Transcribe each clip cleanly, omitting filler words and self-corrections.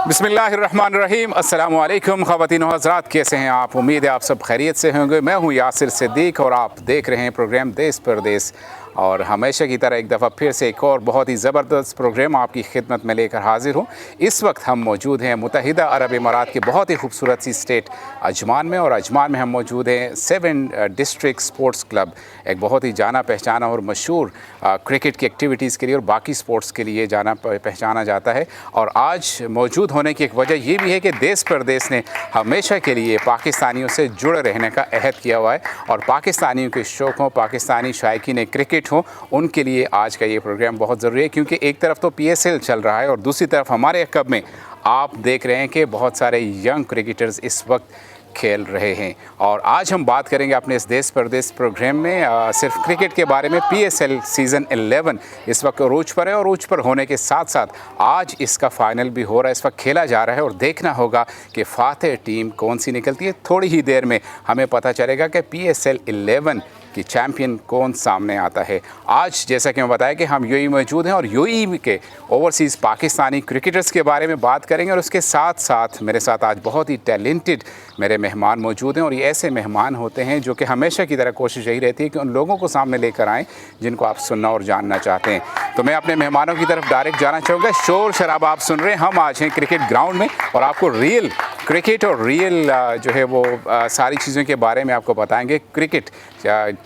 बिस्मिल्लाहिर्रहमानिर्रहीम। अस्सलामु अलैकुम ख़वातीन व हज़रात, कैसे हैं आप? उम्मीद है आप सब खैरियत से होंगे। मैं हूं यासिर सिद्दीक और आप देख रहे हैं प्रोग्राम देश परदेश। और हमेशा की तरह एक दफ़ा फिर से एक और बहुत ही ज़बरदस्त प्रोग्राम आपकी खिदमत में लेकर हाजिर हूँ। इस वक्त हम मौजूद हैं मुत्तहिदा अरब इमारात की बहुत ही खूबसूरत सी स्टेट अजमान में, और अजमान में हम मौजूद हैं 7 डिस्ट्रिक्ट स्पोर्ट्स क्लब, एक बहुत ही जाना पहचाना और मशहूर क्रिकेट की एक्टिविटीज़ के लिए और बाकी स्पोर्ट्स के लिए जाना पहचाना जाता है। और आज मौजूद होने की एक वजह ये भी है कि देश परदेश ने हमेशा के लिए पाकिस्तानियों से जुड़े रहने का अहद किया हुआ है, और पाकिस्तानियों के शौक़ हों, पाकिस्तानी शायकीन क्रिकेट हो, उनके लिए आज का ये प्रोग्राम बहुत ज़रूरी है। क्योंकि एक तरफ तो PSL चल रहा है और दूसरी तरफ हमारे क्लब में आप देख रहे हैं कि बहुत सारे यंग क्रिकेटर्स इस वक्त खेल रहे हैं। और आज हम बात करेंगे अपने इस देश परदेश प्रोग्राम में सिर्फ क्रिकेट के बारे में। PSL सीज़न 11 इस वक्त अरूज पर है, और अरूज पर होने के साथ साथ आज इसका फ़ाइनल भी हो रहा है, इस वक्त खेला जा रहा है, और देखना होगा कि फातेह टीम कौन सी निकलती है। थोड़ी ही देर में हमें पता चलेगा कि PSL 11 कि चैम्पियन कौन सामने आता है। आज जैसा कि मैं बताया कि हम UAE मौजूद हैं और UAE के ओवरसीज़ पाकिस्तानी क्रिकेटर्स के बारे में बात करेंगे, और उसके साथ साथ मेरे साथ आज बहुत ही टैलेंटेड मेरे मेहमान मौजूद हैं। और ये ऐसे मेहमान होते हैं जो कि हमेशा की तरह कोशिश यही रहती है कि उन लोगों को सामने लेकर आएँ जिनको आप सुनना और जानना चाहते हैं। तो मैं अपने मेहमानों की तरफ डायरेक्ट जाना चाहूँगा। शोर शराबा आप सुन रहे हैं, हम आज हैं क्रिकेट ग्राउंड में, और आपको रियल क्रिकेट और रियल जो है वो सारी चीज़ों के बारे में आपको बताएंगे। क्रिकेट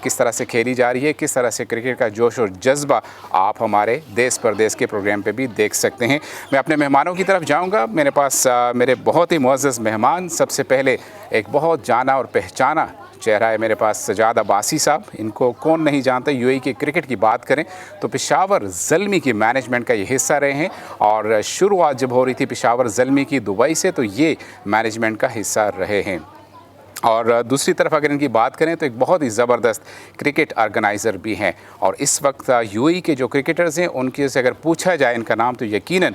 किस तरह से खेली जा रही है, किस तरह से क्रिकेट का जोश और जज्बा आप हमारे देश परदेश के प्रोग्राम पे भी देख सकते हैं। मैं अपने मेहमानों की तरफ जाऊंगा। मेरे पास मेरे बहुत ही मुअज़्ज़ज़ मेहमान, सबसे पहले एक बहुत जाना और पहचाना चेहरा है मेरे पास, सजाद अब्बासी साहब। इनको कौन नहीं जानता। UAE के क्रिकेट की बात करें तो पेशावर ज़ल्मी की मैनेजमेंट का ये हिस्सा रहे हैं, और शुरुआत जब हो रही थी पेशावर ज़ल्मी की दुबई से, तो ये मैनेजमेंट का हिस्सा रहे हैं। और दूसरी तरफ अगर इनकी बात करें तो एक बहुत ही ज़बरदस्त क्रिकेट ऑर्गेनाइज़र भी हैं। और इस वक्त UAE के जो क्रिकेटर्स हैं उनके से अगर पूछा जाए इनका नाम, तो यकीनन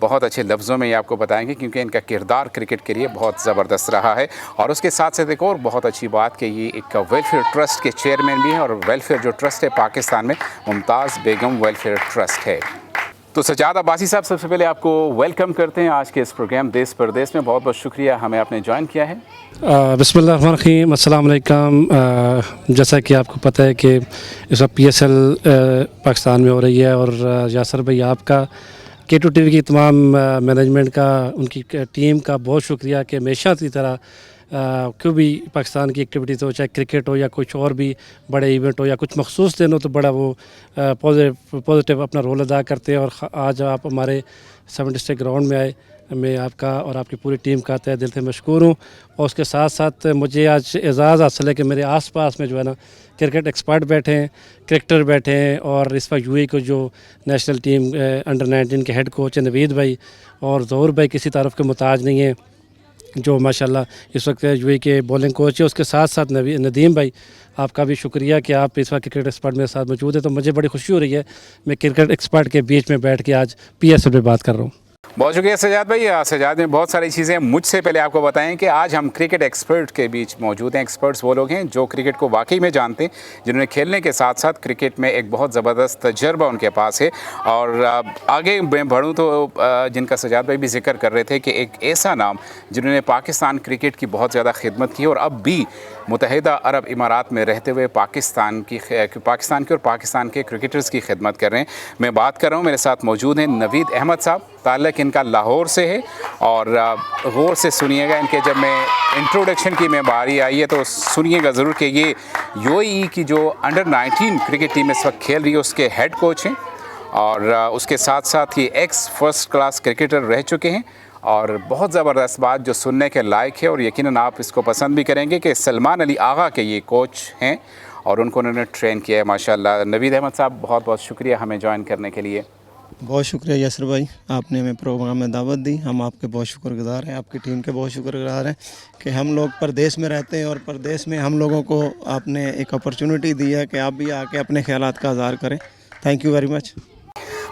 बहुत अच्छे लफ्ज़ों में ये आपको बताएंगे, क्योंकि इनका किरदार क्रिकेट के लिए बहुत ज़बरदस्त रहा है। और उसके साथ साथ एक और बहुत अच्छी बात कि ये एक वेलफेयर ट्रस्ट के चेयरमैन भी हैं, और वेलफेयर जो ट्रस्ट है पाकिस्तान में मुमताज़ बेगम वेलफेयर ट्रस्ट है। तो सजाद अब्बासी साहब, सबसे पहले आपको वेलकम करते हैं आज के इस प्रोग्राम देश परदेश में। बहुत बहुत शुक्रिया हमें आपने ज्वाइन किया है। बिस्मिल्लाहिर्रहमानिर्रहीम, अस्सलाम वालेकुम। जैसा कि आपको पता है कि इस वक्त PSL पाकिस्तान में हो रही है, और यासर भाई आपका K2 TV की तमाम मैनेजमेंट का, उनकी टीम का बहुत शुक्रिया कि हमेशा की तरह कोई भी पाकिस्तान की एक्टिविटीज़ हो, चाहे क्रिकेट हो या कुछ और भी बड़े इवेंट हो या कुछ मखसूस दिन हो, तो बड़ा वो पॉजिटिव अपना रोल अदा करते हैं। और आज आप हमारे 7 डिस्ट्रिक्ट ग्राउंड में आए, मैं आपका और आपकी पूरी टीम का तहे दिल से मशकूर हूँ। और उसके साथ साथ मुझे आज एज़ाज़ हासिल है कि मेरे आसपास में जो है ना क्रिकेट एक्सपर्ट बैठे हैं, क्रिकेटर बैठे हैं, और इस वक्त UAE को जो नेशनल टीम अंडर 19 के हेड कोच है नवीद भाई, और ज़हूर भाई किसी तारफ़ के मुताज नहीं है, जो माशाल्लाह इस वक्त UAE के बॉलिंग कोच है। उसके साथ साथ नदीम भाई, आपका भी शुक्रिया कि आप इस वक्त क्रिकेट एक्सपर्ट मेरे साथ मौजूद है। तो मुझे बड़ी खुशी हो रही है, मैं क्रिकेट एक्सपर्ट के बीच में बैठ के आज PSL पे बात कर रहा हूँ। बहुत शुक्रिया सजाद भाई। सजाद में बहुत सारी चीज़ें मुझसे पहले आपको बताएं कि आज हम क्रिकेट एक्सपर्ट के बीच मौजूद हैं। एक्सपर्ट्स वो लोग हैं जो क्रिकेट को वाकई में जानते हैं, जिन्होंने खेलने के साथ साथ क्रिकेट में एक बहुत ज़बरदस्त तजर्बा उनके पास है। और आगे मैं बढ़ूँ तो जिनका सजाद भाई भी जिक्र कर रहे थे कि एक ऐसा नाम जिन्होंने पाकिस्तान क्रिकेट की बहुत ज़्यादा खिदमत की, और अब भी मुत्तहिदा अरब इमारात में रहते हुए पाकिस्तान की और पाकिस्तान के क्रिकेटर्स की खिदमत कर रहे हैं। मैं बात कर रहा हूँ, मेरे साथ मौजूद हैं नवीद अहमद साहब। ताल्लुक़ इनका लाहौर से है, और गौर से सुनिएगा इनके, जब मैं इंट्रोडक्शन की मैं बारी आई है तो सुनिएगा ज़रूर कि ये UAE की जो अंडर 19 क्रिकेट टीम इस वक्त खेल रही है उसके हेड कोच हैं, और उसके साथ साथ ये एक्स फर्स्ट क्लास क्रिकेटर रह चुके हैं। और बहुत ज़बरदस्त बात जो सुनने के लायक है, और यकीनन आप इसको पसंद भी करेंगे, कि सलमान अली आगा के ये कोच हैं, और उनको उन्होंने ट्रेन किया है माशाल्लाह। नवीद अहमद साहब, बहुत बहुत शुक्रिया हमें ज्वाइन करने के लिए। बहुत शुक्रिया यासर भाई, आपने हमें प्रोग्राम में दावत दी। हम आपके बहुत शुक्रगुजार हैं, आपकी टीम के बहुत शुक्रगुजार हैं कि हम लोग परदेश में रहते हैं, और परदेश में हम लोगों को आपने एक अपॉर्चुनिटी दी है कि आप भी आके अपने ख्यालात का इज़हार करें। Thank you very much.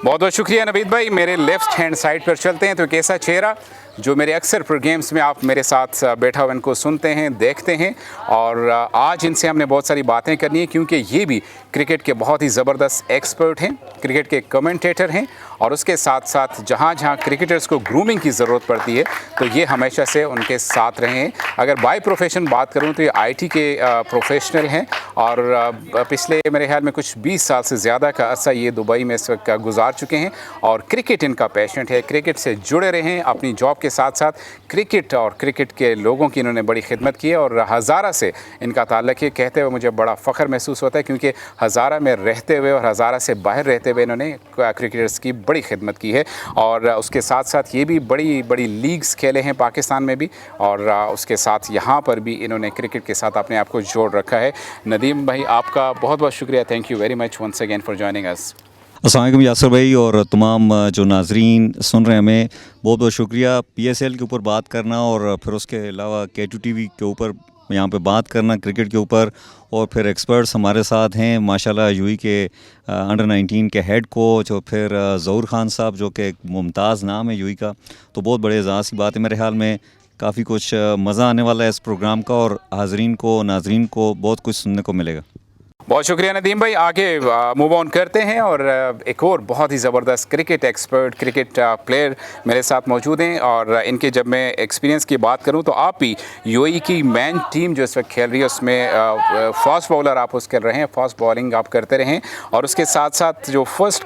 बहुत बहुत शुक्रिया नवीद भाई। मेरे लेफ़्ट हैंड साइड पर चलते हैं तो एक ऐसा चेहरा जो मेरे अक्सर प्रोग्राम्स में आप मेरे साथ बैठा हुआ इनको सुनते हैं, देखते हैं। और आज इनसे हमने बहुत सारी बातें करनी है, क्योंकि ये भी क्रिकेट के बहुत ही ज़बरदस्त एक्सपर्ट हैं, क्रिकेट के कमेंटेटर हैं, और उसके साथ साथ जहाँ जहाँ क्रिकेटर्स को ग्रूमिंग की ज़रूरत पड़ती है तो ये हमेशा से उनके साथ रहे हैं। अगर बाय प्रोफेशन बात करूँ तो ये IT के प्रोफेशनल हैं, और पिछले मेरे ख्याल में कुछ 20 साल से ज़्यादा का अर्सा ये दुबई में इस वक्त गुजार चुके हैं, और क्रिकेट इनका पैशन है, क्रिकेट से जुड़े रहे हैं। अपनी जॉब के साथ साथ क्रिकेट और क्रिकेट के लोगों की इन्होंने बड़ी खिदमत की है, और हज़ारा से इनका ताल्लुक़ है। कहते हुए मुझे बड़ा फ़ख्र महसूस होता है, क्योंकि हज़ारा में रहते हुए और हज़ारा से बाहर रहते हुए इन्होंने क्रिकेटर्स की बड़ी खिदमत की है। और उसके साथ साथ ये भी बड़ी बड़ी लीग्स खेले हैं पाकिस्तान में भी, और उसके साथ यहाँ पर भी इन्होंने क्रिकेट के साथ अपने आप को जोड़ रखा है। नदीम भाई, आपका बहुत बहुत शुक्रिया, thank you very much once again for joining us. अस्सलाम वालेकुम यासर भाई, और तमाम जो नाजरीन सुन रहे हैं, हमें बहुत बहुत शुक्रिया। PSL के ऊपर बात करना, और फिर उसके अलावा K2TV के ऊपर यहाँ पे बात करना क्रिकेट के ऊपर, और फिर एक्सपर्ट्स हमारे साथ हैं माशाल्लाह, UAE के अंडर 19 के हेड कोच, और फिर ज़हूर खान साहब जो कि एक मुमताज़ नाम है UAE का। तो बहुत बड़े एजाज़ की बात है, मेरे ख्याल में काफ़ी कुछ मज़ा आने वाला है इस प्रोग्राम का, और हाज़रीन को, नाजरीन को बहुत कुछ सुनने को मिलेगा। बहुत शुक्रिया नदीम भाई। आगे मूव ऑन करते हैं, और एक और बहुत ही ज़बरदस्त क्रिकेट एक्सपर्ट, क्रिकेट प्लेयर मेरे साथ मौजूद हैं। और इनके जब मैं एक्सपीरियंस की बात करूं तो आप भी UAE की मैन टीम जो इस वक्त खेल रही है उसमें फास्ट बॉलर आप उस कर रहे हैं, फास्ट बॉलिंग आप करते रहें, और उसके साथ साथ जो फर्स्ट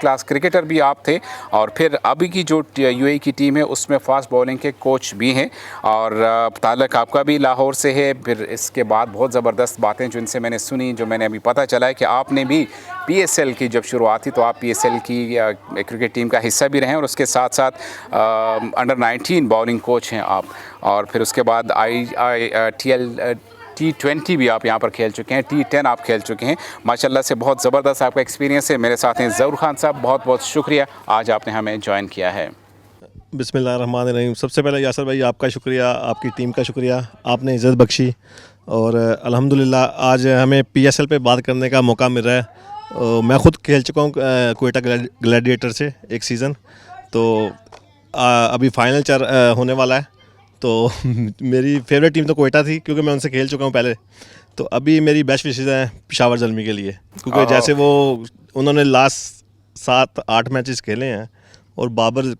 क्लास क्रिकेटर भी आप थे, और फिर अभी की जो UAE की टीम है उसमें फ़ास्ट बॉलिंग के कोच भी हैं, और ताल्लुक़ आपका भी लाहौर से है। फिर इसके बाद बहुत ज़बरदस्त बातें जो इनसे मैंने सुनी, जो मैंने अभी पता चला है कि आपने भी PSL की जब शुरुआत थी तो आप PSL की क्रिकेट टीम का हिस्सा भी रहे हैं, और उसके साथ साथ अंडर 19 बॉलिंग कोच हैं आप, और फिर उसके बाद T20 भी आप यहाँ पर खेल चुके हैं, T10 आप खेल चुके हैं। माशाल्लाह से बहुत ज़बरदस्त आपका एक्सपीरियंस है। मेरे साथ हैं ज़हूर खान साहब, बहुत बहुत शुक्रिया आज आपने हमें ज्वाइन किया है। बिस्मिल्लाहिर्रहमानिर्रहीम। सबसे पहले यासर भाई आपका शुक्रिया, आपकी टीम का शुक्रिया, आपने इज़्ज़त बख्शी, और अल्हम्दुलिल्लाह आज हमें PSL पे बात करने का मौका मिल रहा है। मैं ख़ुद खेल चुका हूँ क्वेटा ग्लैडिएटर से एक सीज़न, तो अभी फाइनल होने वाला है। तो मेरी फेवरेट टीम तो क्वेटा थी, क्योंकि मैं उनसे खेल चुका हूँ पहले। तो अभी मेरी बेस्ट विशेज़ हैं पेशावर ज़ल्मी के लिए, क्योंकि जैसे उन्होंने लास्ट 7-8 मैचेस खेले हैं, और बाबर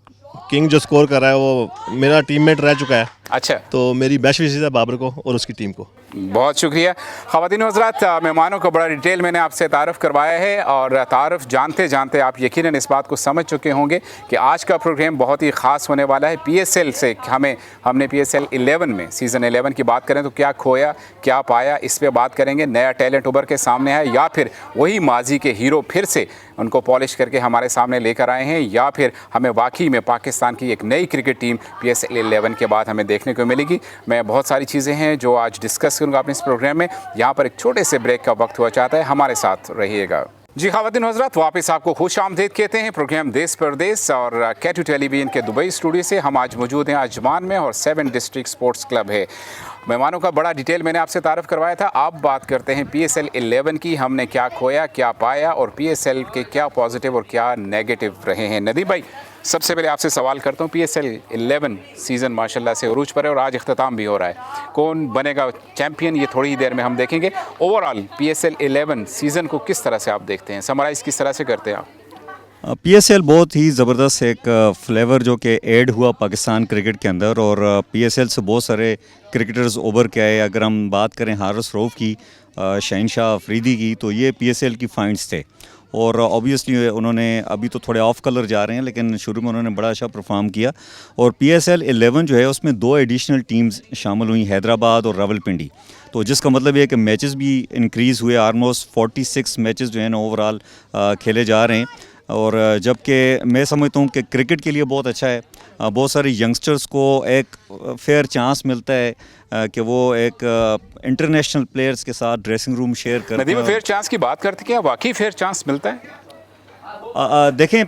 किंग जो स्कोर कर रहा है वो मेरा टीममेट रह चुका है। अच्छा, तो मेरी बेस्ट विशेज़ है बाबर को और उसकी टीम को। बहुत शुक्रिया। ख़वातीन व हज़रात, मेहमानों को बड़ा डिटेल मैंने आपसे तारफ़ करवाया है, और तारफ़ जानते जानते आप यकीनन इस बात को समझ चुके होंगे कि आज का प्रोग्राम बहुत ही ख़ास होने वाला है। PSL से हमने PSL 11 में सीज़न 11 की बात करें तो क्या खोया क्या पाया, इस पर बात करेंगे। नया टैलेंट उभर के सामने है, या फिर वही माजी के हीरो फिर से उनको पॉलिश करके हमारे सामने लेकर आए हैं, या फिर हमें वाकई में पाकिस्तान की एक नई क्रिकेट टीम PSL 11 के बाद हमें देखने को मिलेगी। मैं बहुत सारी चीज़ें हैं जो आज डिस्कस करूँगा अपने इस प्रोग्राम में। यहाँ पर एक छोटे से ब्रेक का वक्त हुआ चाहता है, हमारे साथ रहिएगा। जी ख़वातीन हज़रात, वापस आपको खुश आमदीद कहते हैं प्रोग्राम देश परदेश और K2 टेलीविज़न के दुबई स्टूडियो से। हम आज मौजूद हैं अजमान में, और 7 डिस्ट्रिक्ट स्पोर्ट्स क्लब है। मेहमानों का बड़ा डिटेल मैंने आपसे तारफ़ करवाया था। आप बात करते हैं PSL 11 की, हमने क्या खोया क्या पाया, और PSL के क्या पॉजिटिव और क्या नेगेटिव रहे हैं। नदीम भाई, सबसे पहले आपसे सवाल करता हूँ, PSL 11 सीज़न माशाल्लाह से उरूज पर है, और आज इख्तिताम भी हो रहा है। कौन बनेगा चैम्पियन ये थोड़ी ही देर में हम देखेंगे। ओवरऑल PSL 11 सीज़न को किस तरह से आप देखते हैं, समराइज़ किस तरह से करते हैं आप? PSL बहुत ही ज़बरदस्त एक फ्लेवर जो कि ऐड हुआ पाकिस्तान क्रिकेट के अंदर, और PSL से बहुत सारे क्रिकेटर्स उभर के आए। अगर हम बात करें हारिस रऊफ़ की, शहनशाह अफरीदी की, तो ये PSL की फाइंड्स थे, और ऑब्वियसली उन्होंने अभी तो थोड़े ऑफ कलर जा रहे हैं, लेकिन शुरू में उन्होंने बड़ा अच्छा परफॉर्म किया। और PSL 11 जो है उसमें 2 एडिशनल टीम्स शामिल हुई, हैदराबाद और रावलपिंडी। तो जिसका मतलब ये है कि मैचेस भी इंक्रीज़ हुए, ऑलमोस्ट 46 मैचेस जो है ना ओवरऑल खेले जा रहे हैं। और जबकि मैं समझता हूँ कि क्रिकेट के लिए बहुत अच्छा है, बहुत सारे यंगस्टर्स को एक फेयर चांस मिलता है कि वो एक इंटरनेशनल प्लेयर्स के साथ ड्रेसिंग रूम शेयर करते हैं। नदीम, फेयर चांस की बात करते क्या वाकई फेयर चांस मिलता है? देखें,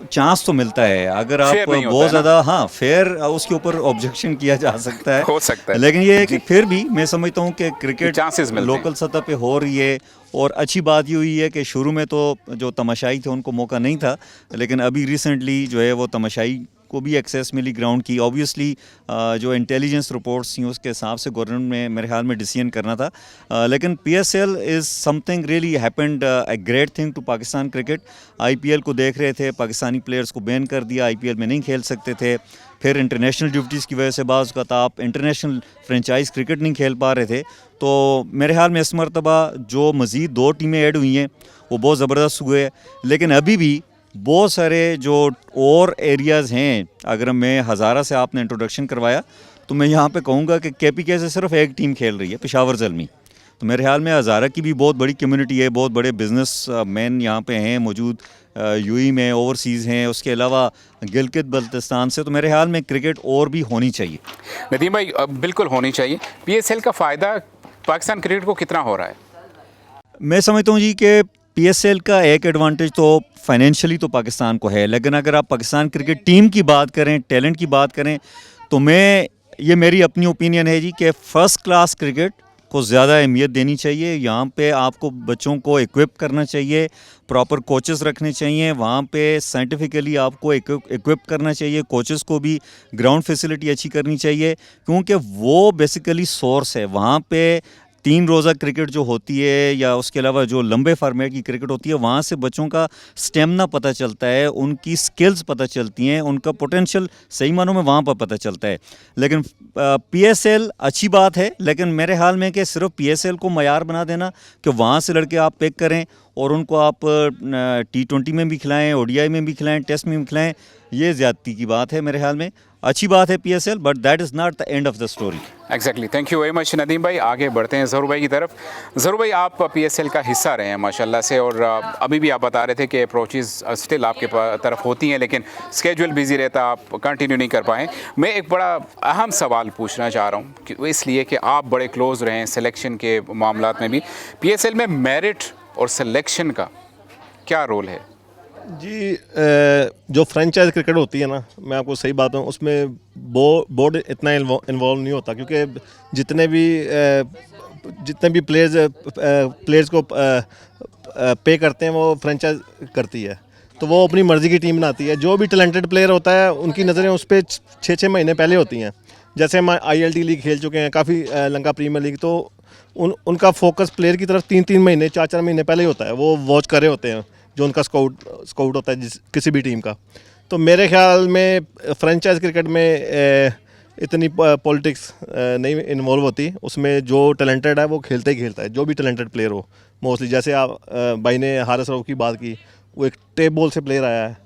चांस तो मिलता है, अगर आप बहुत ज़्यादा फेयर, उसके ऊपर ऑब्जेक्शन किया जा सकता है, हो सकता है, लेकिन ये है कि फिर भी मैं समझता हूँ कि क्रिकेट चांसेस लोकल सतह पे हो रही है। और अच्छी बात ये हुई है कि शुरू में तो जो तमाशाई थे उनको मौका नहीं था, लेकिन अभी रिसेंटली जो है वो तमाशाई को भी एक्सेस मिली ग्राउंड की। ऑब्वियसली जो इंटेलिजेंस रिपोर्ट्स थी उसके हिसाब से गवर्नमेंट में मेरे ख्याल में डिसीजन करना था, लेकिन PSL is something really happened, a great thing to Pakistan cricket. IPL को देख रहे थे, पाकिस्तानी प्लेयर्स को बैन कर दिया, IPL में नहीं खेल सकते थे। फिर इंटरनेशनल ड्यूटीज़ की वजह से बाज़ का आप इंटरनेशनल फ्रेंचाइज क्रिकेट नहीं खेल पा रहे थे। तो मेरे ख्याल में इस मरतबा जो मज़ीद 2 टीमें ऐड हुई हैं वो बहुत ज़बरदस्त हुए हैं, लेकिन अभी भी बहुत सारे जो और एरियाज़ हैं, अगर मैं हज़ारा से आपने इंट्रोडक्शन करवाया तो मैं यहाँ पे कहूँगा कि KPK से सिर्फ एक टीम खेल रही है, पेशावर ज़ल्मी। तो मेरे ख्याल में हज़ारा की भी बहुत बड़ी कम्युनिटी है, बहुत बड़े बिज़नेस मैन यहाँ पे हैं मौजूद, UAE में, ओवरसीज़ हैं, उसके अलावा गिलगित बल्तिस्तान से। तो मेरे ख्याल में क्रिकेट और भी होनी चाहिए। नदीम भाई बिल्कुल होनी चाहिए। PSL का फ़ायदा पाकिस्तान क्रिकेट को कितना हो रहा है? मैं समझता हूँ जी कि PSL का एक एडवांटेज तो फाइनेंशियली तो पाकिस्तान को है, लेकिन अगर आप पाकिस्तान क्रिकेट टीम की बात करें, टैलेंट की बात करें, तो ये मेरी अपनी ओपिनियन है जी कि फ़र्स्ट क्लास क्रिकेट को ज़्यादा अहमियत देनी चाहिए। यहाँ पे आपको बच्चों को इक्विप करना चाहिए, प्रॉपर कोचेस रखने चाहिए, वहाँ पे साइंटिफिकली आपको इक्विप करना चाहिए, कोचेस को भी ग्राउंड फैसिलिटी अच्छी करनी चाहिए, क्योंकि वो बेसिकली सोर्स है। वहाँ पे 3 रोज़ा क्रिकेट जो होती है या उसके अलावा जो लंबे फॉर्मेट की क्रिकेट होती है, वहाँ से बच्चों का स्टेमिना पता चलता है, उनकी स्किल्स पता चलती हैं, उनका पोटेंशियल सही मानों में वहाँ पर पता चलता है। लेकिन PSL अच्छी बात है, लेकिन मेरे ख्याल में कि सिर्फ PSL को मयार बना देना कि वहाँ से लड़के आप पिक करें और उनको आप T20 में भी खिलाएं, ODI में भी खिलाएं, टेस्ट में भी खिलाएं, ये ज़्यादती की बात है। मेरे ख्याल में अच्छी बात है PSL, but that is not the end of the story. Exactly, thank you very much Nadeem भाई। आगे बढ़ते हैं ज़हूर भाई की तरफ। ज़हूर भाई, आप PSL का हिस्सा रहे हैं माशाल्लाह से, और अभी भी आप बता रहे थे कि अप्रोचेस स्टिल आपके तरफ होती हैं, लेकिन स्केड्यूल बिजी रहता, आप कंटिन्यू नहीं कर पाएँ। मैं एक बड़ा अहम सवाल पूछना चाह रहा हूँ कि इसलिए कि आप बड़े क्लोज़ रहे हैं सिलेक्शन के मामलात में भी। PSL में मेरिट और सिलेक्शन का क्या रोल है? जी, जो फ्रेंचाइज क्रिकेट होती है ना, मैं आपको सही बात बताऊँ, उसमें बोर्ड इतना इन्वॉल्व नहीं होता, क्योंकि जितने भी प्लेयर्स को पे करते हैं वो फ्रेंचाइज करती है, तो वो अपनी मर्ज़ी की टीम बनाती है। जो भी टैलेंटेड प्लेयर होता है उनकी नज़रें उस पर 6-6 महीने पहले होती हैं। जैसे हम ILT लीग खेल चुके हैं, काफ़ी लंका प्रीमियर लीग, तो उनका फोकस प्लेयर की तरफ 3-3 महीने 4-4 महीने पहले ही होता है। वो वॉच कर रहे होते हैं जो उनका स्काउट होता है किसी भी टीम का। तो मेरे ख्याल में फ्रेंचाइज क्रिकेट में इतनी पॉलिटिक्स नहीं इन्वॉल्व होती, उसमें जो टैलेंटेड है वो खेलता ही खेलता है, जो भी टैलेंटेड प्लेयर हो मोस्टली। जैसे आप भाई ने हारिस रऊफ की बात की, वो एक टेप बॉल से प्लेयर आया है,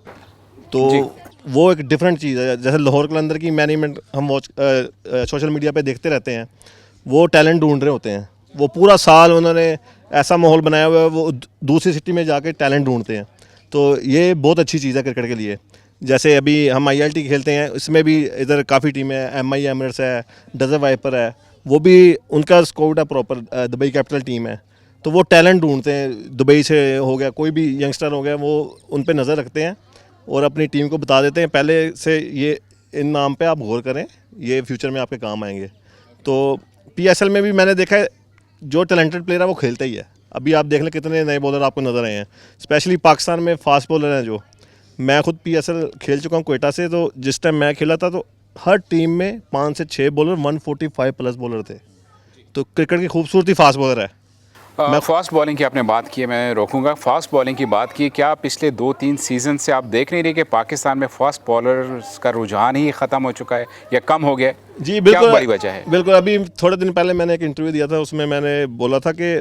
तो वो एक डिफरेंट चीज़ है। जैसे लाहौर कलंदर की मैनेजमेंट हम सोशल मीडिया पे देखते रहते हैं, वो टैलेंट ढूंढ रहे होते हैं, वो पूरा साल उन्होंने ऐसा माहौल बनाया हुआ है, वो दूसरी सिटी में जाके टैलेंट ढूंढते हैं। तो ये बहुत अच्छी चीज़ है क्रिकेट के लिए। जैसे अभी हम ILT खेलते हैं, इसमें भी इधर काफ़ी टीमें हैं, MI एमिरेट्स है, डेजर्ट वाइपर है, वो भी उनका स्काउट है प्रॉपर, दुबई कैपिटल टीम है, तो वो टैलेंट ढूंढते हैं। दुबई से हो गया, कोई भी यंगस्टर हो गया, वो उन पर नज़र रखते हैं और अपनी टीम को बता देते हैं पहले से, ये इन नाम पे आप गौर करें, ये फ्यूचर में आपके काम आएंगे। तो PSL में भी मैंने देखा है जो टैलेंटेड प्लेयर है वो खेलता ही है। अभी आप देख लें कितने नए बॉलर आपको नज़र आए हैं, स्पेशली पाकिस्तान में फास्ट बॉलर हैं। जो मैं खुद PSL खेल चुका हूँ क्वेटा से, तो जिस टाइम मैं खेला था तो हर टीम में 5 से 6 बॉलर 145 प्लस बॉलर थे। तो क्रिकेट की खूबसूरती फास्ट बॉलर है। मैं फास्ट बॉलिंग की आपने बात की है, मैं रोकूंगा। फास्ट बॉलिंग की बात की, क्या पिछले 2-3 सीज़न से आप देख नहीं रहे कि पाकिस्तान में फास्ट बॉलर्स का रुझान ही ख़त्म हो चुका है या कम हो गया? जी बिल्कुल, क्या बड़ी वजह है? बिल्कुल, अभी थोड़े दिन पहले मैंने एक इंटरव्यू दिया था, उसमें मैंने बोला था कि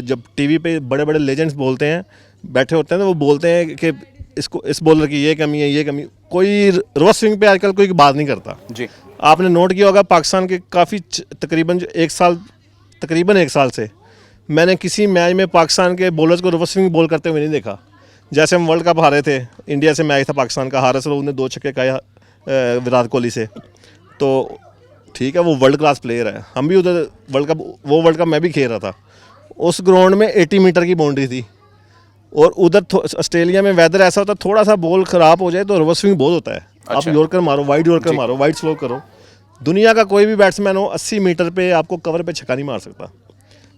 जब TV पे बड़े बड़े लेजेंड्स बोलते हैं, बैठे होते हैं, तो वो बोलते हैं कि इस बॉलर की ये कमी है, ये कमी। कोई रिवर्स स्विंग पे आजकल कोई बात नहीं करता। जी, आपने नोट किया होगा पाकिस्तान के काफ़ी तकरीबन 1 साल से मैंने किसी मैच में पाकिस्तान के बॉलर्स को रिवर्स स्विंग बॉल करते हुए नहीं देखा। जैसे हम वर्ल्ड कप हारे थे, इंडिया से मैच था पाकिस्तान का, हारिस रऊफ ने 2 छक्के खाया विराट कोहली से, तो ठीक है, वो वर्ल्ड क्लास प्लेयर है। हम भी उधर वर्ल्ड कप मैं भी खेल रहा था। उस ग्राउंड में 80 मीटर की बाउंड्री थी, और उधर ऑस्ट्रेलिया में वेदर ऐसा होता है, थोड़ा सा बॉल ख़राब हो जाए तो रिवर्स स्विंग बहुत होता है। अच्छा। आप यॉर्कर मारो, वाइड यॉर्कर मारो, वाइड स्लो करो, दुनिया का कोई भी बैट्समैन हो 80 मीटर पे आपको कवर पे छक्का नहीं मार सकता।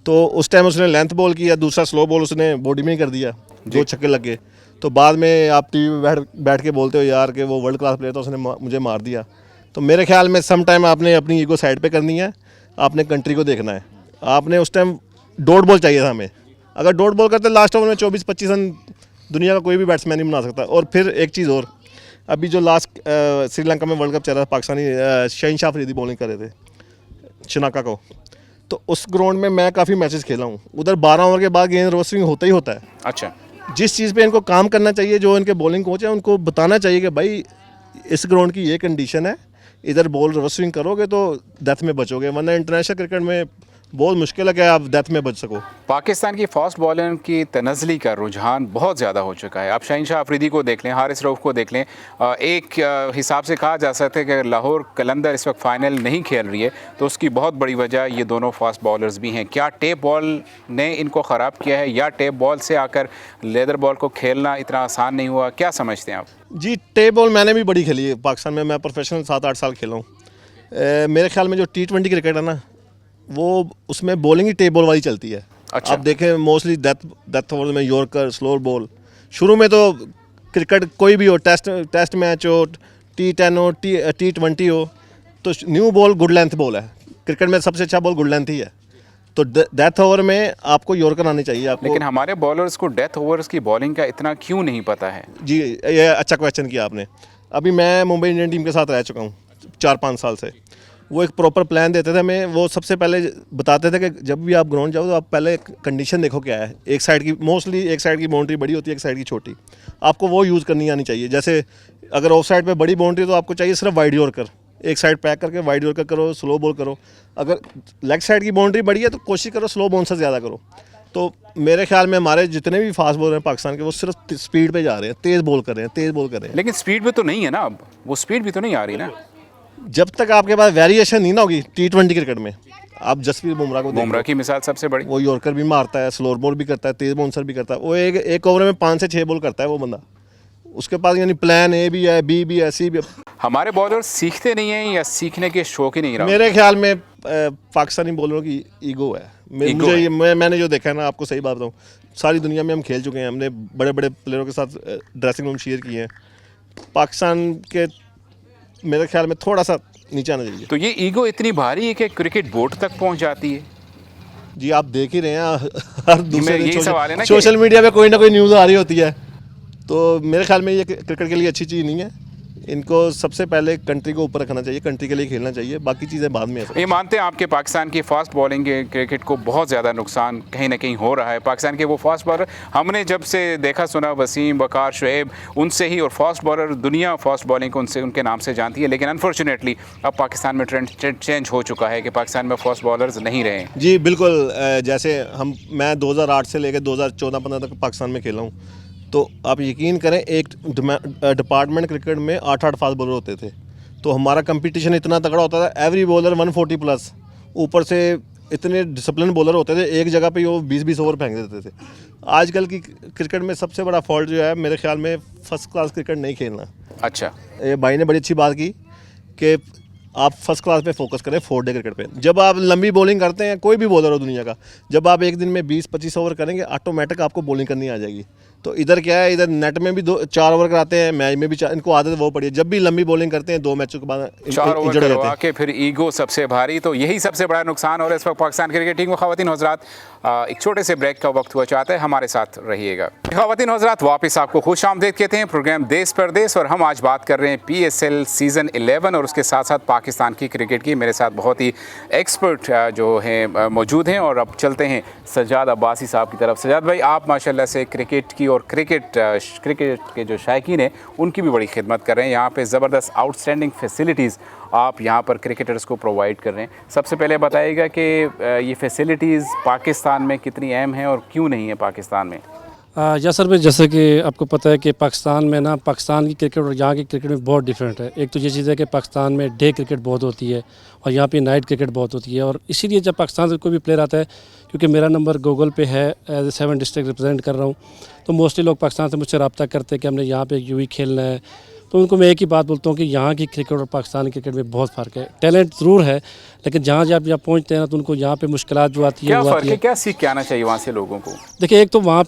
तो उस टाइम उसने लेंथ बॉल किया, दूसरा स्लो बॉल उसने बॉडी में ही कर दिया, 2 छक्के लग गए। तो बाद में आप टीवी पे बैठ बैठ के बोलते हो यार कि वो वर्ल्ड क्लास प्लेयर था, उसने मुझे मार दिया। तो मेरे ख्याल में सम टाइम आपने अपनी ईगो साइड पे करनी है, आपने कंट्री को देखना है। आपने उस टाइम डॉट बॉल चाहिए था हमें, अगर डॉट बॉल करते लास्ट ओवर में 24-25 रन दुनिया का कोई भी बैट्समैन नहीं बना सकता। और फिर एक चीज़ और, अभी जो लास्ट श्रीलंका में वर्ल्ड कप चल रहा था, पाकिस्तानी शहीनशाह अफरीदी बॉलिंग कर रहे थे शनाका को, तो उस ग्राउंड में मैं काफ़ी मैचेस खेला हूँ, उधर 12 ओवर के बाद गेंद रिवर्स स्विंग होता ही होता है। अच्छा, जिस चीज़ पे इनको काम करना चाहिए, जो इनके बॉलिंग कोच है उनको बताना चाहिए कि भाई इस ग्राउंड की ये कंडीशन है, इधर बॉल रिवर्स स्विंग करोगे तो डेथ में बचोगे, वरना इंटरनेशनल क्रिकेट में बहुत मुश्किल है कि आप डेथ में बच सको। पाकिस्तान की फास्ट बॉलर की तनज़ली का रुझान बहुत ज़्यादा हो चुका है। आप शहीनशाह अफरीदी को देख लें, हारिस रऊफ़ को देख लें, एक हिसाब से कहा जा सकता है कि लाहौर कलंदर इस वक्त फ़ाइनल नहीं खेल रही है, तो उसकी बहुत बड़ी वजह ये दोनों फास्ट बॉलर्स भी हैं। क्या टेप बॉल ने इनको ख़राब किया है, या टेप बॉल से आकर लेदर बॉल को खेलना इतना आसान नहीं हुआ? क्या समझते हैं आप? जी, टेप बॉल मैंने भी बड़ी खेली है पाकिस्तान में, मैं प्रोफेशनल 7-8 साल खेला हूँ। मेरे ख्याल में जो T20 क्रिकेट है ना, वो उसमें बॉलिंग ही टेप बॉल वाली चलती है। अच्छा। आप देखें मोस्टली डेथ ओवर में यॉर्कर, स्लोअर बॉल, शुरू में तो क्रिकेट कोई भी हो, टेस्ट मैच हो, T10 हो, T20 हो, तो new ball good length ball है। क्रिकेट में सबसे अच्छा बॉल गुड लेंथ ही है, तो डेथ ओवर में आपको यॉर्कर आनी चाहिए आपको। लेकिन हमारे बॉलर्स को डेथ ओवर्स की बॉलिंग का इतना क्यों नहीं पता है? जी, ये अच्छा क्वेश्चन किया आपने। अभी मैं मुंबई इंडियन टीम के साथ रह चुका हूँ 4-5 साल से। वो एक प्रॉपर प्लान देते थे हमें, वो सबसे पहले बताते थे कि जब भी आप ग्राउंड जाओ तो आप पहले कंडीशन देखो क्या है। एक साइड की मोस्टली एक साइड की बाउंड्री बड़ी होती है, एक साइड की छोटी, आपको वो यूज़ करनी आनी चाहिए। जैसे अगर ऑफ साइड पे बड़ी बाउंड्री तो आपको चाहिए सिर्फ वाइड यॉर्कर, एक साइड पैक करके वाइड यॉर्कर करो, स्लो बॉल करो। अगर लेग साइड की बाउंड्री बड़ी है तो कोशिश करो स्लो बाउंसर ज़्यादा करो। तो मेरे ख्याल में हमारे जितने भी फास्ट बॉलर हैं पाकिस्तान के, वो सिर्फ स्पीड पे जा रहे हैं, तेज़ बॉल कर रहे हैं, तेज़ बॉल कर रहे हैं। लेकिन स्पीड भी तो नहीं है ना, अब वो स्पीड भी तो नहीं आ रही ना। जब तक आपके पास वेरिएशन नहीं ना होगी T20 क्रिकेट में, आप जसप्रीत बुमराह को बुमराह देखो, की मिसाल सबसे बड़ी। वो यॉर्कर भी मारता है, स्लोअर बॉल भी करता है, तेज़ बाउंसर भी करता है। वो एक ओवर में 5 से 6 बॉल करता है वो बंदा। उसके पास यानी प्लान ए भी है, बी भी है, सी भी है। हमारे बॉलर सीखते नहीं हैं या सीखने के शौक ही नहीं रहा? मेरे ख्याल में पाकिस्तानी बॉलरों की ईगो है। ईगो मुझे है। मैंने जो देखा है ना, आपको सही बात बताऊँ, सारी दुनिया में हम खेल चुके हैं, हमने बड़े बड़े प्लेयरों के साथ ड्रेसिंग रूम शेयर किए हैं। पाकिस्तान के मेरे ख्याल में थोड़ा सा नीचे आना चाहिए। तो ये ईगो इतनी भारी है कि क्रिकेट बोर्ड तक पहुंच जाती है। जी, आप देख ही रहे हैं, हर दूसरे यही दिन सवाल है ना कि- सोशल मीडिया पे कोई ना कोई न्यूज़ आ रही होती है। तो मेरे ख्याल में ये क्रिकेट के लिए अच्छी चीज़ नहीं है। इनको सबसे पहले कंट्री को ऊपर रखना चाहिए, कंट्री के लिए खेलना चाहिए, बाकी चीज़ें बाद में है। ये मानते हैं आपके पाकिस्तान की फास्ट बॉलिंग के क्रिकेट को बहुत ज़्यादा नुकसान कहीं ना कहीं हो रहा है? पाकिस्तान के वो फास्ट बॉलर हमने जब से देखा सुना, वसीम, वकार, शुएब, उनसे ही, और फास्ट बॉलर दुनिया फास्ट बॉलिंग को उनके नाम से जानती है। लेकिन अनफॉर्चुनेटली अब पाकिस्तान में ट्रेंड चेंज हो चुका है कि पाकिस्तान में फास्ट बॉलर्स नहीं रहे। जी बिल्कुल, जैसे मैं 2008 से लेकर 2014-15 तक पाकिस्तान में खेला हूँ, तो आप यकीन करें एक डिपार्टमेंट क्रिकेट में 8-8 फास्ट बॉलर होते थे। तो हमारा कंपटीशन इतना तगड़ा होता था, एवरी बॉलर 140 प्लस, ऊपर से इतने डिसिप्लिन बॉलर होते थे, एक जगह पे वो 20-20 ओवर फेंक देते थे। आजकल की क्रिकेट में सबसे बड़ा फॉल्ट जो है मेरे ख्याल में, फर्स्ट क्लास क्रिकेट नहीं खेलना। अच्छा, ये भाई ने बड़ी अच्छी बात की कि आप फर्स्ट क्लास पे फोकस करें, 4 डे क्रिकेट पे। जब आप लंबी बॉलिंग करते हैं, कोई भी बॉलर हो दुनिया का, जब आप एक दिन में 20-25 ओवर करेंगे, ऑटोमेटिक आपको बॉलिंग करनी आ जाएगी। तो इधर क्या है, इधर नेट में भी 4 ओवर कराते हैं, मैच में भी 4, इनको आदत वो पड़ी है। जब भी लंबी बॉलिंग करते हैं 2 मैचों के बाद 4 ओवर इंजर्ड हो जाते करवा हैं। के फिर ईगो सबसे भारी, तो यही सबसे बड़ा नुकसान हो रहा है इस वक्त पाकिस्तान क्रिकेट टीम को। ख़वातीन हज़रात, एक छोटे से ब्रेक का वक्त हुआ चाहता है, हमारे साथ रहिएगा। ख़वातीन हज़रात, वापस आपको खुश आमदीद कहते हैं प्रोग्राम देश परदेश, और हम आज बात कर रहे हैं PSL सीज़न 11 और उसके साथ साथ पाकिस्तान की क्रिकेट की। मेरे साथ बहुत ही एक्सपर्ट जो हैं मौजूद हैं, और अब चलते हैं सज्जाद अब्बासी साहब की तरफ। सज्जाद भाई, आप माशाल्लाह से क्रिकेट की और क्रिकेट के जो शायकीन हैं उनकी भी बड़ी खिदमत कर रहे हैं। यहाँ पे ज़बरदस्त आउटस्टैंडिंग फैसिलिटीज़ आप यहाँ पर क्रिकेटर्स को प्रोवाइड कर रहे हैं। सबसे पहले बताइएगा कि ये फैसिलिटीज़ पाकिस्तान में कितनी अहम हैं और क्यों नहीं है पाकिस्तान में? यासर भाई, जैसे कि आपको पता है कि पाकिस्तान में ना, पाकिस्तान की क्रिकेट और यहाँ की क्रिकेट में बहुत डिफरेंट है। एक तो ये चीज़ है कि पाकिस्तान में डे क्रिकेट बहुत होती है और यहाँ पे नाइट क्रिकेट बहुत होती है, और इसीलिए जब पाकिस्तान से कोई भी प्लेयर आता है, क्योंकि मेरा नंबर गूगल पे है, एज ए 7 डिस्ट्रिक्ट रिप्रेजेंट कर रहा हूँ, तो मोस्टली लोग पाकिस्तान से मुझसे रब्ता करते हैं कि हमने यहाँ पे यूँ ही खेलना है, तो उनको मैं एक ही बात बोलता हूँ कि यहाँ की क्रिकेट और पाकिस्तानी क्रिकेट में बहुत फ़र्क है। टैलेंट ज़रूर है, लेकिन जहाँ जब आप पहुँचते हैं ना तो उनको यहाँ पे मुश्किलात जो आती है क्या वो फ़र्क आती है, है। क्या सीख के आना चाहिए वहाँ से लोगों को? देखिए, एक तो वहाँ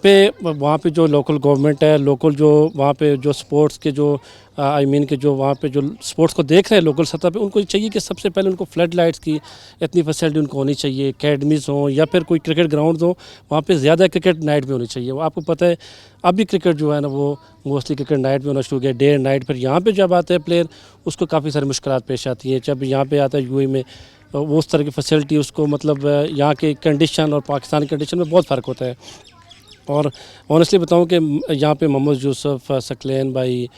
पे जो लोकल गवर्नमेंट है, लोकल जो वहाँ पे जो स्पोर्ट्स के जो आई मीन के जो वहाँ पे जो स्पोर्ट्स को देख रहे हैं लोकल सतह पे, उनको चाहिए कि सबसे पहले उनको फ्लड लाइट्स की इतनी फैसिलिटी उनको होनी चाहिए, एकेडमीज़ हों या फिर कोई क्रिकेट ग्राउंड हो, वहाँ पे ज़्यादा क्रिकेट नाइट में होनी चाहिए। वो आपको पता है अभी क्रिकेट जो है ना वो मोस्टली क्रिकेट नाइट में होना शुरू हो गया, डे एंड नाइट। फिर यहाँ पे जब आता है प्लेयर उसको काफ़ी सारी मुश्किलात पेश आती है। जब यहाँ पे आता है यूएई में वो उस तरह की फैसिलिटी उसको मतलब यहाँ के कंडीशन और पाकिस्तानी कंडीशन में बहुत फ़र्क होता है। और ऑनेस्टली बताऊं कि यहाँ पे मोहम्मद यूसुफ, सकलैन भाई,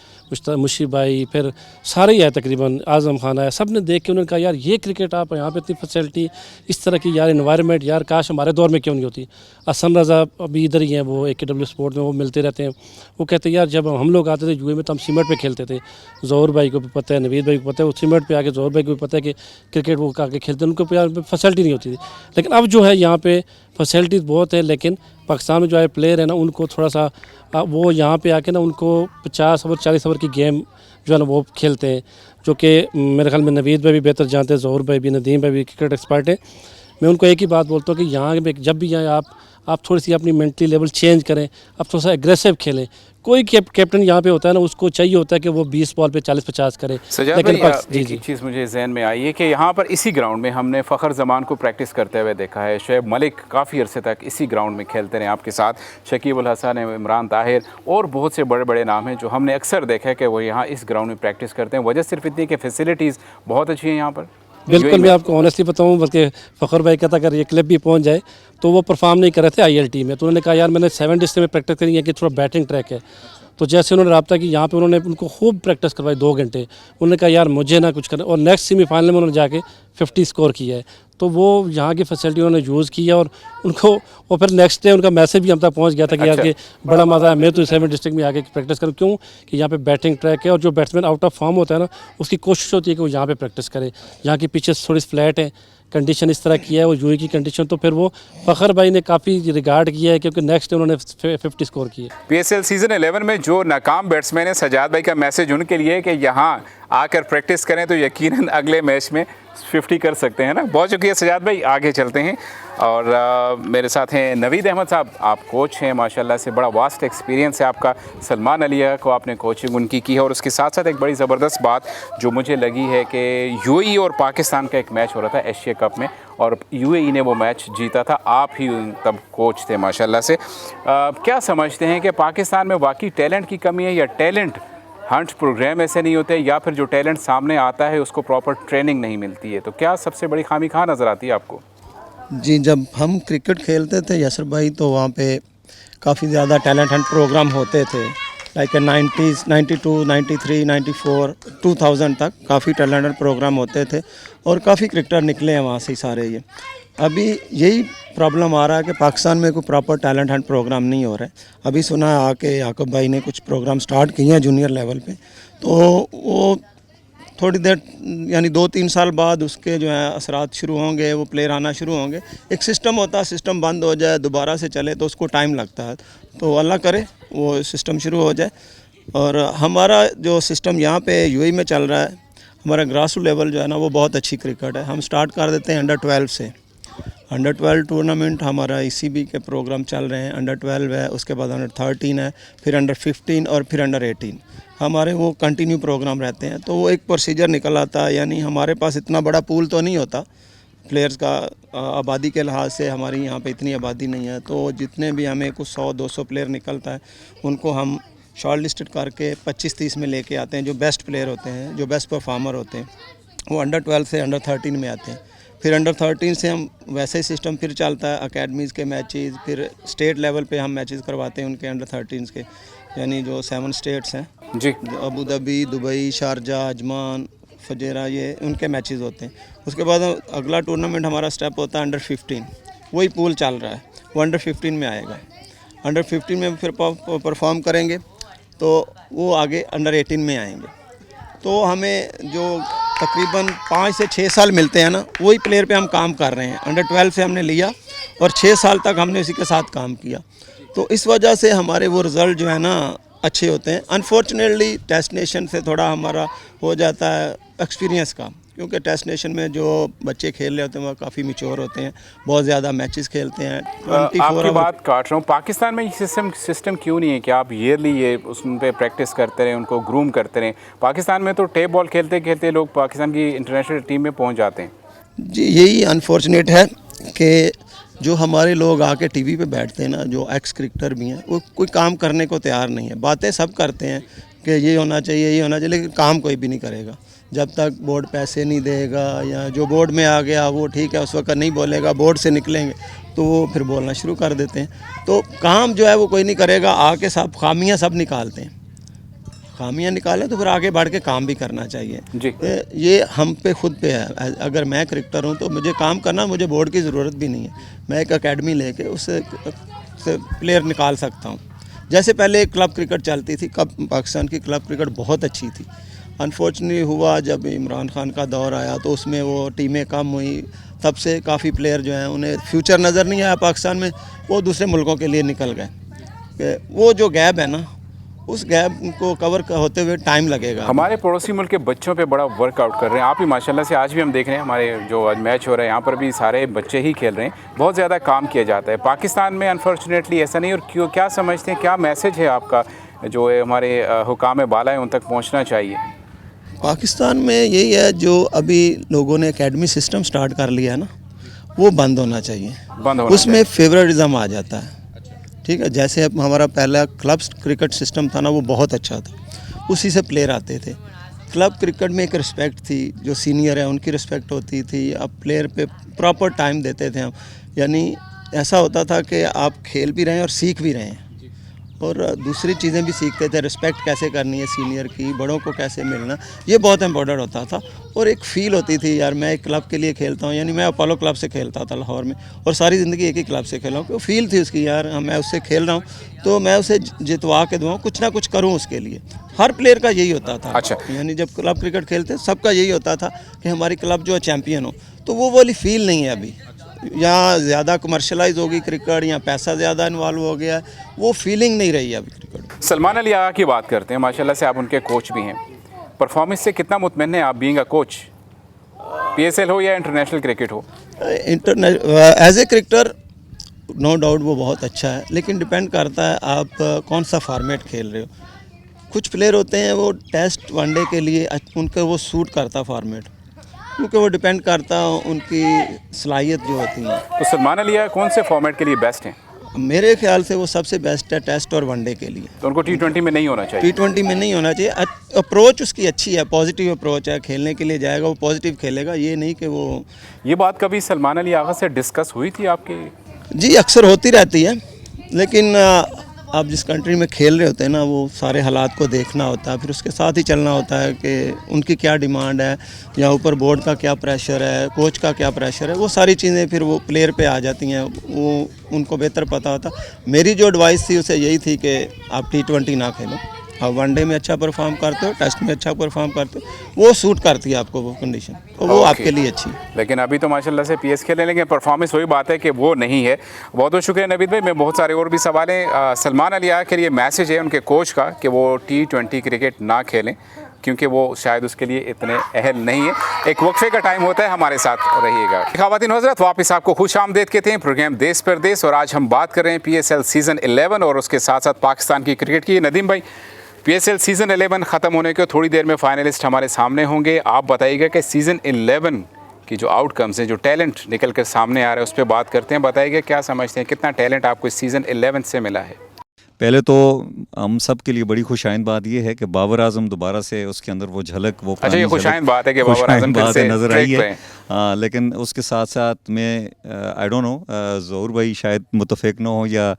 मुशी भाई, फिर सारे ही है तकरीबन, आज़म खान है, सब ने देख के उन्होंने कहा यार ये क्रिकेट आप यहाँ पे इतनी फैसिलिटी, इस तरह की यार इन्वायरमेंट यार काश हमारे दौर में क्यों नहीं होती। हसन रज़ा अभी इधर ही हैं, वो AKW स्पोर्ट में वो मिलते रहते हैं। वो कहते हैं यार जब हम लोग आते थे यूएई में तो हम सीमेंट पे खेलते थे। ज़ोहर भाई को भी पता है, नवीद भाई को पता है, वो सीमेंट पे आके ज़ोहर भाई को भी पता है कि क्रिकेट वो आके खेलते हैं, उनको यार फैसिलिटी नहीं होती थी। लेकिन अब जो है यहाँ पे फैसिलिटीज़ बहुत है, लेकिन पाकिस्तान में जो है प्लेयर है ना उनको थोड़ा सा वो यहाँ पे आके ना उनको 50 ओवर 40 ओवर की गेम जो है ना वो खेलते हैं, जो कि मेरे ख्याल में नवीद भाई भी बेहतर जानते हैं, ज़ोहर भाई भी, नदीम भाई भी क्रिकेट एक्सपर्ट है। मैं उनको एक ही बात बोलता हूँ कि यहाँ पे जब भी आए आप थोड़ी सी अपनी मेंटली लेवल चेंज करें, आप थोड़ा सा एग्रेसिव खेलें। कोई कैप्टन यहाँ पे होता है ना उसको चाहिए होता है कि वो 20 बॉल पे 40-50 करे। सजाद भाई, एक चीज़ मुझे जहन में आई है कि यहाँ पर इसी ग्राउंड में हमने फ़खर जमान को प्रैक्टिस करते हुए देखा है। शुएब मलिक काफ़ी अरसे तक इसी ग्राउंड में खेलते रहे आपके साथ, शकीब उल हसन, इमरान ताहिर और बहुत से बड़े बड़े नाम हैं जो हमने अक्सर देखा है कि वो यहाँ इस ग्राउंड में प्रैक्टिस करते हैं। वजह सिर्फ इतनी कि फैसिलिटीज़ बहुत अच्छी हैं यहाँ पर। बिल्कुल, मैं आपको ऑनेस्टली बताऊं, बल्कि फ़खर भाई कहता अगर ये क्लिप भी पहुंच जाए तो वो परफॉर्म नहीं कर रहे थे ILT में, तो उन्होंने कहा यार मैंने 7 डिस्ट्रिक्ट में प्रैक्टिस करी है कि थोड़ा बैटिंग ट्रैक है। तो जैसे उन्होंने रब्ता की यहाँ पे उन्होंने उनको खूब प्रैक्टिस करवाई 2 घंटे। उन्होंने कहा यार मुझे ना कुछ करना, और नेक्स्ट सेमीफाइनल में उन्होंने जाके 50 स्कोर किया है। तो वो यहाँ की फैसिलिटी उन्होंने यूज़ की है और उनको, और फिर नेक्स्ट डे उनका मैसेज भी हम तक पहुँच गया था कि यार कि बड़ा मज़ा है, मैं तो 7 डिस्ट्रिक्ट में आके प्रैक्टिस करूँ। क्यों कि यहाँ पे बैटिंग ट्रैक है और जो बैट्समैन आउट ऑफ फॉर्म होता है ना उसकी कोशिश होती है कि वो यहाँ पे प्रैक्टिस करे। यहाँ की पिचेस थोड़ी फ्लैट है, कंडीशन इस तरह की है वो यूएई की कंडीशन, तो फिर वो फ़खर भाई ने काफ़ी रिगार्ड किया है क्योंकि नेक्स्ट डे उन्होंने 50 स्कोर किए। PSL सीज़न 11 में जो नाकाम बैट्समैन है, सजाद भाई का मैसेज उनके लिए कि यहाँ आकर प्रैक्टिस करें तो यकीनन अगले मैच में 50 कर सकते हैं ना। बहुत शुक्रिया सजाद भाई, आगे चलते हैं। और मेरे साथ हैं नवीद अहमद साहब, आप कोच हैं माशाल्लाह से, बड़ा वास्ट एक्सपीरियंस है आपका। सलमान अलिया को आपने कोचिंग उनकी की है, और उसके साथ साथ एक बड़ी ज़बरदस्त बात जो मुझे लगी है कि यूएई और पाकिस्तान का एक मैच हो रहा था एशिया कप में और यूएई ने वो मैच जीता था, आप ही तब कोच थे माशाल्लाह से। क्या समझते हैं कि पाकिस्तान में वाकई टैलेंट की कमी है या टैलेंट हंट प्रोग्राम ऐसे नहीं होते, या फिर जो टैलेंट सामने आता है उसको प्रॉपर ट्रेनिंग नहीं मिलती है? तो क्या सबसे बड़ी खामी कहाँ नज़र आती है आपको? जी, जब हम क्रिकेट खेलते थे यासर भाई तो वहाँ पे काफ़ी ज़्यादा टैलेंट हंट प्रोग्राम होते थे, लाइक 90s, 92, 93, 94, 2000 तक काफ़ी टैलेंट हंट प्रोग्राम होते थे और काफ़ी क्रिकेटर निकले हैं वहाँ से सारे। ये अभी यही प्रॉब्लम आ रहा है कि पाकिस्तान में कोई प्रॉपर टैलेंट हंट प्रोग्राम नहीं हो रहा है। अभी सुना है आके याकूब भाई ने कुछ प्रोग्राम स्टार्ट किए हैं जूनियर लेवल पे, तो वो थोड़ी देर यानी 2-3 साल बाद उसके जो है असरात शुरू होंगे, वो प्लेयर आना शुरू होंगे। एक सिस्टम होता है, सिस्टम बंद हो जाए दोबारा से चले तो उसको टाइम लगता है, तो अल्लाह करे वो सिस्टम शुरू हो जाए। और हमारा जो सिस्टम यहाँ पे यूएई में चल रहा है, हमारा ग्रास रूट लेवल जो है ना वो बहुत अच्छी क्रिकेट है। हम स्टार्ट कर देते हैं अंडर 12 से। अंडर 12 टूर्नामेंट हमारा ECB के प्रोग्राम चल रहे हैं, अंडर 12 है, उसके बाद अंडर 13 है, फिर अंडर 15 और फिर अंडर 18 हमारे वो कंटिन्यू प्रोग्राम रहते हैं। तो वो एक प्रोसीजर निकल आता है, यानी हमारे पास इतना बड़ा पूल तो नहीं होता प्लेयर्स का, आबादी के लिहाज से हमारी यहाँ पे इतनी आबादी नहीं है, तो जितने भी हमें कुछ 100-200 प्लेयर निकलता है उनको हम शॉर्ट लिस्टेड करके 25-30 में लेके आते हैं। जो बेस्ट प्लेयर होते हैं, जो बेस्ट परफॉर्मर होते हैं, वो अंडर 12 से अंडर 13 में आते हैं। फिर अंडर 13 से हम वैसे ही सिस्टम फिर चलता है, अकेडमीज़ के मैचेस, फिर स्टेट लेवल पे हम मैचेस करवाते हैं उनके अंडर 13 के, यानी जो 7 स्टेट्स हैं जी, Abu Dhabi, Dubai, Sharjah, Ajman, Fujairah, ये उनके मैचेस होते हैं। उसके बाद अगला टूर्नामेंट हमारा स्टेप होता है अंडर 15, वही पूल चल रहा है, वो अंडर 15 में आएगा। अंडर 15 में फिर परफॉर्म करेंगे तो वो आगे अंडर 18 में आएंगे। तो हमें जो तकरीबन 5 से 6 साल मिलते हैं ना, वही प्लेयर पे हम काम कर रहे हैं। अंडर 12 से हमने लिया और 6 साल तक हमने उसी के साथ काम किया, तो इस वजह से हमारे वो रिज़ल्ट जो है ना अच्छे होते हैं। अनफॉर्चुनेटली टेस्ट नेशन से थोड़ा हमारा हो जाता है एक्सपीरियंस का, क्योंकि टेस्ट नेशन में जो बच्चे खेल रहे होते हैं वो काफ़ी मैच्योर होते हैं, बहुत ज़्यादा मैचेस खेलते हैं 24 आपकी आवर। बात काट रहा हूँ, पाकिस्तान में ये सिस्टम क्यों नहीं है कि आप ईयरली ये उन पर प्रैक्टिस करते रहें, उनको ग्रूम करते रहें? पाकिस्तान में तो टेप बॉल खेलते खेलते लोग पाकिस्तान की इंटरनेशनल टीम में पहुँच जाते हैं। जी यही अनफॉर्चुनेट है कि जो हमारे लोग आके टीवी पे बैठते हैं ना, जो एक्स क्रिकेटर भी हैं, वो कोई काम करने को तैयार नहीं है। बातें सब करते हैं कि ये होना चाहिए, ये होना चाहिए, लेकिन काम कोई भी नहीं करेगा। जब तक बोर्ड पैसे नहीं देगा या जो बोर्ड में आ गया वो ठीक है, उस वक्त नहीं बोलेगा, बोर्ड से निकलेंगे तो वो फिर बोलना शुरू कर देते हैं। तो काम जो है वो कोई नहीं करेगा, आके सब खामियां सब निकालते हैं। खामियां निकालें तो फिर आगे बढ़ के काम भी करना चाहिए जी। ये हम पे खुद पे है। अगर मैं क्रिकेटर हूँ तो मुझे काम करना, मुझे बोर्ड की ज़रूरत भी नहीं है। मैं एक एकेडमी लेके उससे प्लेयर निकाल सकता हूँ। जैसे पहले क्लब क्रिकेट चलती थी, कब पाकिस्तान की क्लब क्रिकेट बहुत अच्छी थी। अनफॉर्चुनेटली हुआ जब इमरान खान का दौर आया तो उसमें वो टीमें कम हुई, तब से काफ़ी प्लेयर जो हैं उन्हें फ्यूचर नज़र नहीं आया पाकिस्तान में, वो दूसरे मुल्कों के लिए निकल गए। वो जो गैप है ना, उस गैप को कवर होते हुए टाइम लगेगा। हमारे पड़ोसी मुल्क के बच्चों पे बड़ा वर्कआउट कर रहे हैं। आप ही माशाल्लाह से आज भी हम देख रहे हैं, हमारे जो आज मैच हो रहा है यहाँ पर भी सारे बच्चे ही खेल रहे हैं, बहुत ज़्यादा काम किया जाता है। पाकिस्तान में अनफॉर्चुनेटली ऐसा नहीं। और क्यों, क्या समझते हैं, क्या मैसेज है आपका जो है हमारे हुकाम बाला है उन तक पहुँचना चाहिए? पाकिस्तान में यही है, जो अभी लोगों ने एकेडमी सिस्टम स्टार्ट कर लिया है ना, वो बंद होना चाहिए। बंद होना उसमें फेवरेटिज्म आ जाता है। ठीक है, जैसे अब हमारा पहला क्लब क्रिकेट सिस्टम था ना, वो बहुत अच्छा था, उसी से प्लेयर आते थे। क्लब क्रिकेट में एक रिस्पेक्ट थी, जो सीनियर है उनकी रिस्पेक्ट होती थी। अब प्लेयर पे प्रॉपर टाइम देते थे हम, यानी ऐसा होता था कि आप खेल भी रहे हैं और सीख भी रहे हैं, और दूसरी चीज़ें भी सीखते थे। रिस्पेक्ट कैसे करनी है सीनियर की, बड़ों को कैसे मिलना, ये बहुत इंपॉर्टेंट होता था। और एक फ़ील होती थी, यार मैं एक क्लब के लिए खेलता हूँ, यानी मैं अपोलो क्लब से खेलता था लाहौर में, और सारी ज़िंदगी एक ही क्लब से खेला हूँ। तो फील थी उसकी, यार मैं उससे खेल रहा हूँ तो मैं उसे जितवा के दूँ, कुछ ना कुछ करूँ उसके लिए। हर प्लेयर का यही होता था। अच्छा। यानी जब क्लब क्रिकेट खेलते सबका यही होता था कि हमारी क्लब जो है चैम्पियन हो। तो वो वाली फील नहीं है अभी। या ज़्यादा कमर्शलाइज होगी क्रिकेट, या पैसा ज़्यादा इन्वॉल्व हो गया है, वो फीलिंग नहीं रही है अभी क्रिकेट। सलमान अली आगा की बात करते हैं, माशाल्लाह से आप उनके कोच भी हैं। परफॉर्मेंस से कितना मुतमईन है आप बीइंग अ कोच, PSL हो या इंटरनेशनल क्रिकेट हो? As a cricketer no doubt वो बहुत अच्छा है, लेकिन डिपेंड करता है आप कौन सा फॉर्मेट खेल रहे हो। कुछ प्लेयर होते हैं वो टेस्ट वनडे के लिए उनका वो सूट करता फॉर्मेट, क्योंकि वो डिपेंड करता है उनकी सलाहियत जो होती है। तो सलमान अली आगा कौन से फॉर्मेट के लिए बेस्ट हैं? मेरे ख्याल से वो सबसे बेस्ट है टेस्ट और वनडे के लिए। तो उनको T20 में नहीं होना चाहिए? T20 में नहीं होना चाहिए। अप्रोच उसकी अच्छी है, पॉजिटिव अप्रोच है, खेलने के लिए जाएगा वो पॉजिटिव खेलेगा, ये नहीं कि वो। ये बात कभी सलमान अली आगा से डिस्कस हुई थी आपके? जी अक्सर होती रहती है, लेकिन आप जिस कंट्री में खेल रहे होते हैं ना, वो सारे हालात को देखना होता है, फिर उसके साथ ही चलना होता है कि उनकी क्या डिमांड है, या ऊपर बोर्ड का क्या प्रेशर है, कोच का क्या प्रेशर है, वो सारी चीज़ें फिर वो प्लेयर पे आ जाती हैं, वो उनको बेहतर पता होता। मेरी जो एडवाइस थी उसे यही थी कि आप T20 ना खेलो, आप वनडे में अच्छा परफॉर्म करते हो, टेस्ट में अच्छा परफॉर्म करते हो, वो सूट करती है आपको वो कंडीशन, तो वो आपके लिए अच्छी है। लेकिन अभी तो माशाल्लाह से PS खेल रहे हैं, लेकिन परफॉर्मेंस वही बात है कि वो नहीं है। बहुत बहुत शुक्रिया नवीद भाई। मैं बहुत सारे और भी सवाल हैं। सलमान अली आगा के लिए मैसेज है उनके कोच का कि वो T20 क्रिकेट ना खेलें, क्योंकि वो शायद उसके लिए इतने अहल नहीं है। एक वक्फे का टाइम होता है, हमारे साथ रहिएगा। ख़वातीन हज़रात, वापस आपको खुश आमदेद कहते हैं प्रोग्राम देश परदेश, और आज हम बात कर रहे हैं PSL सीज़न 11 और उसके साथ साथ पाकिस्तान की क्रिकेट की। नदीम भाई, PSL सीज़न 11 ख़त्म होने के थोड़ी देर में फाइनलिस्ट हमारे सामने होंगे। आप बताइएगा कि सीज़न 11 की जो आउटकम्स हैं, जो टैलेंट निकल कर सामने आ रहा है, उस पर बात करते हैं। बताइएगा क्या समझते हैं, कितना टैलेंट आपको इस सीज़न 11 से मिला है? पहले तो हम सब के लिए बड़ी खुशाइन बात ये है कि बाबर आजम दोबारा से उसके अंदर वो झलक, वो अच्छा, ये खुशाइन बात है कि बाबर आजम फिर से नजर आई ट्रैक है। हाँ, लेकिन उसके साथ साथ मैं आई डोंट नो, ज़हूर भाई शायद मुतफिक न हो या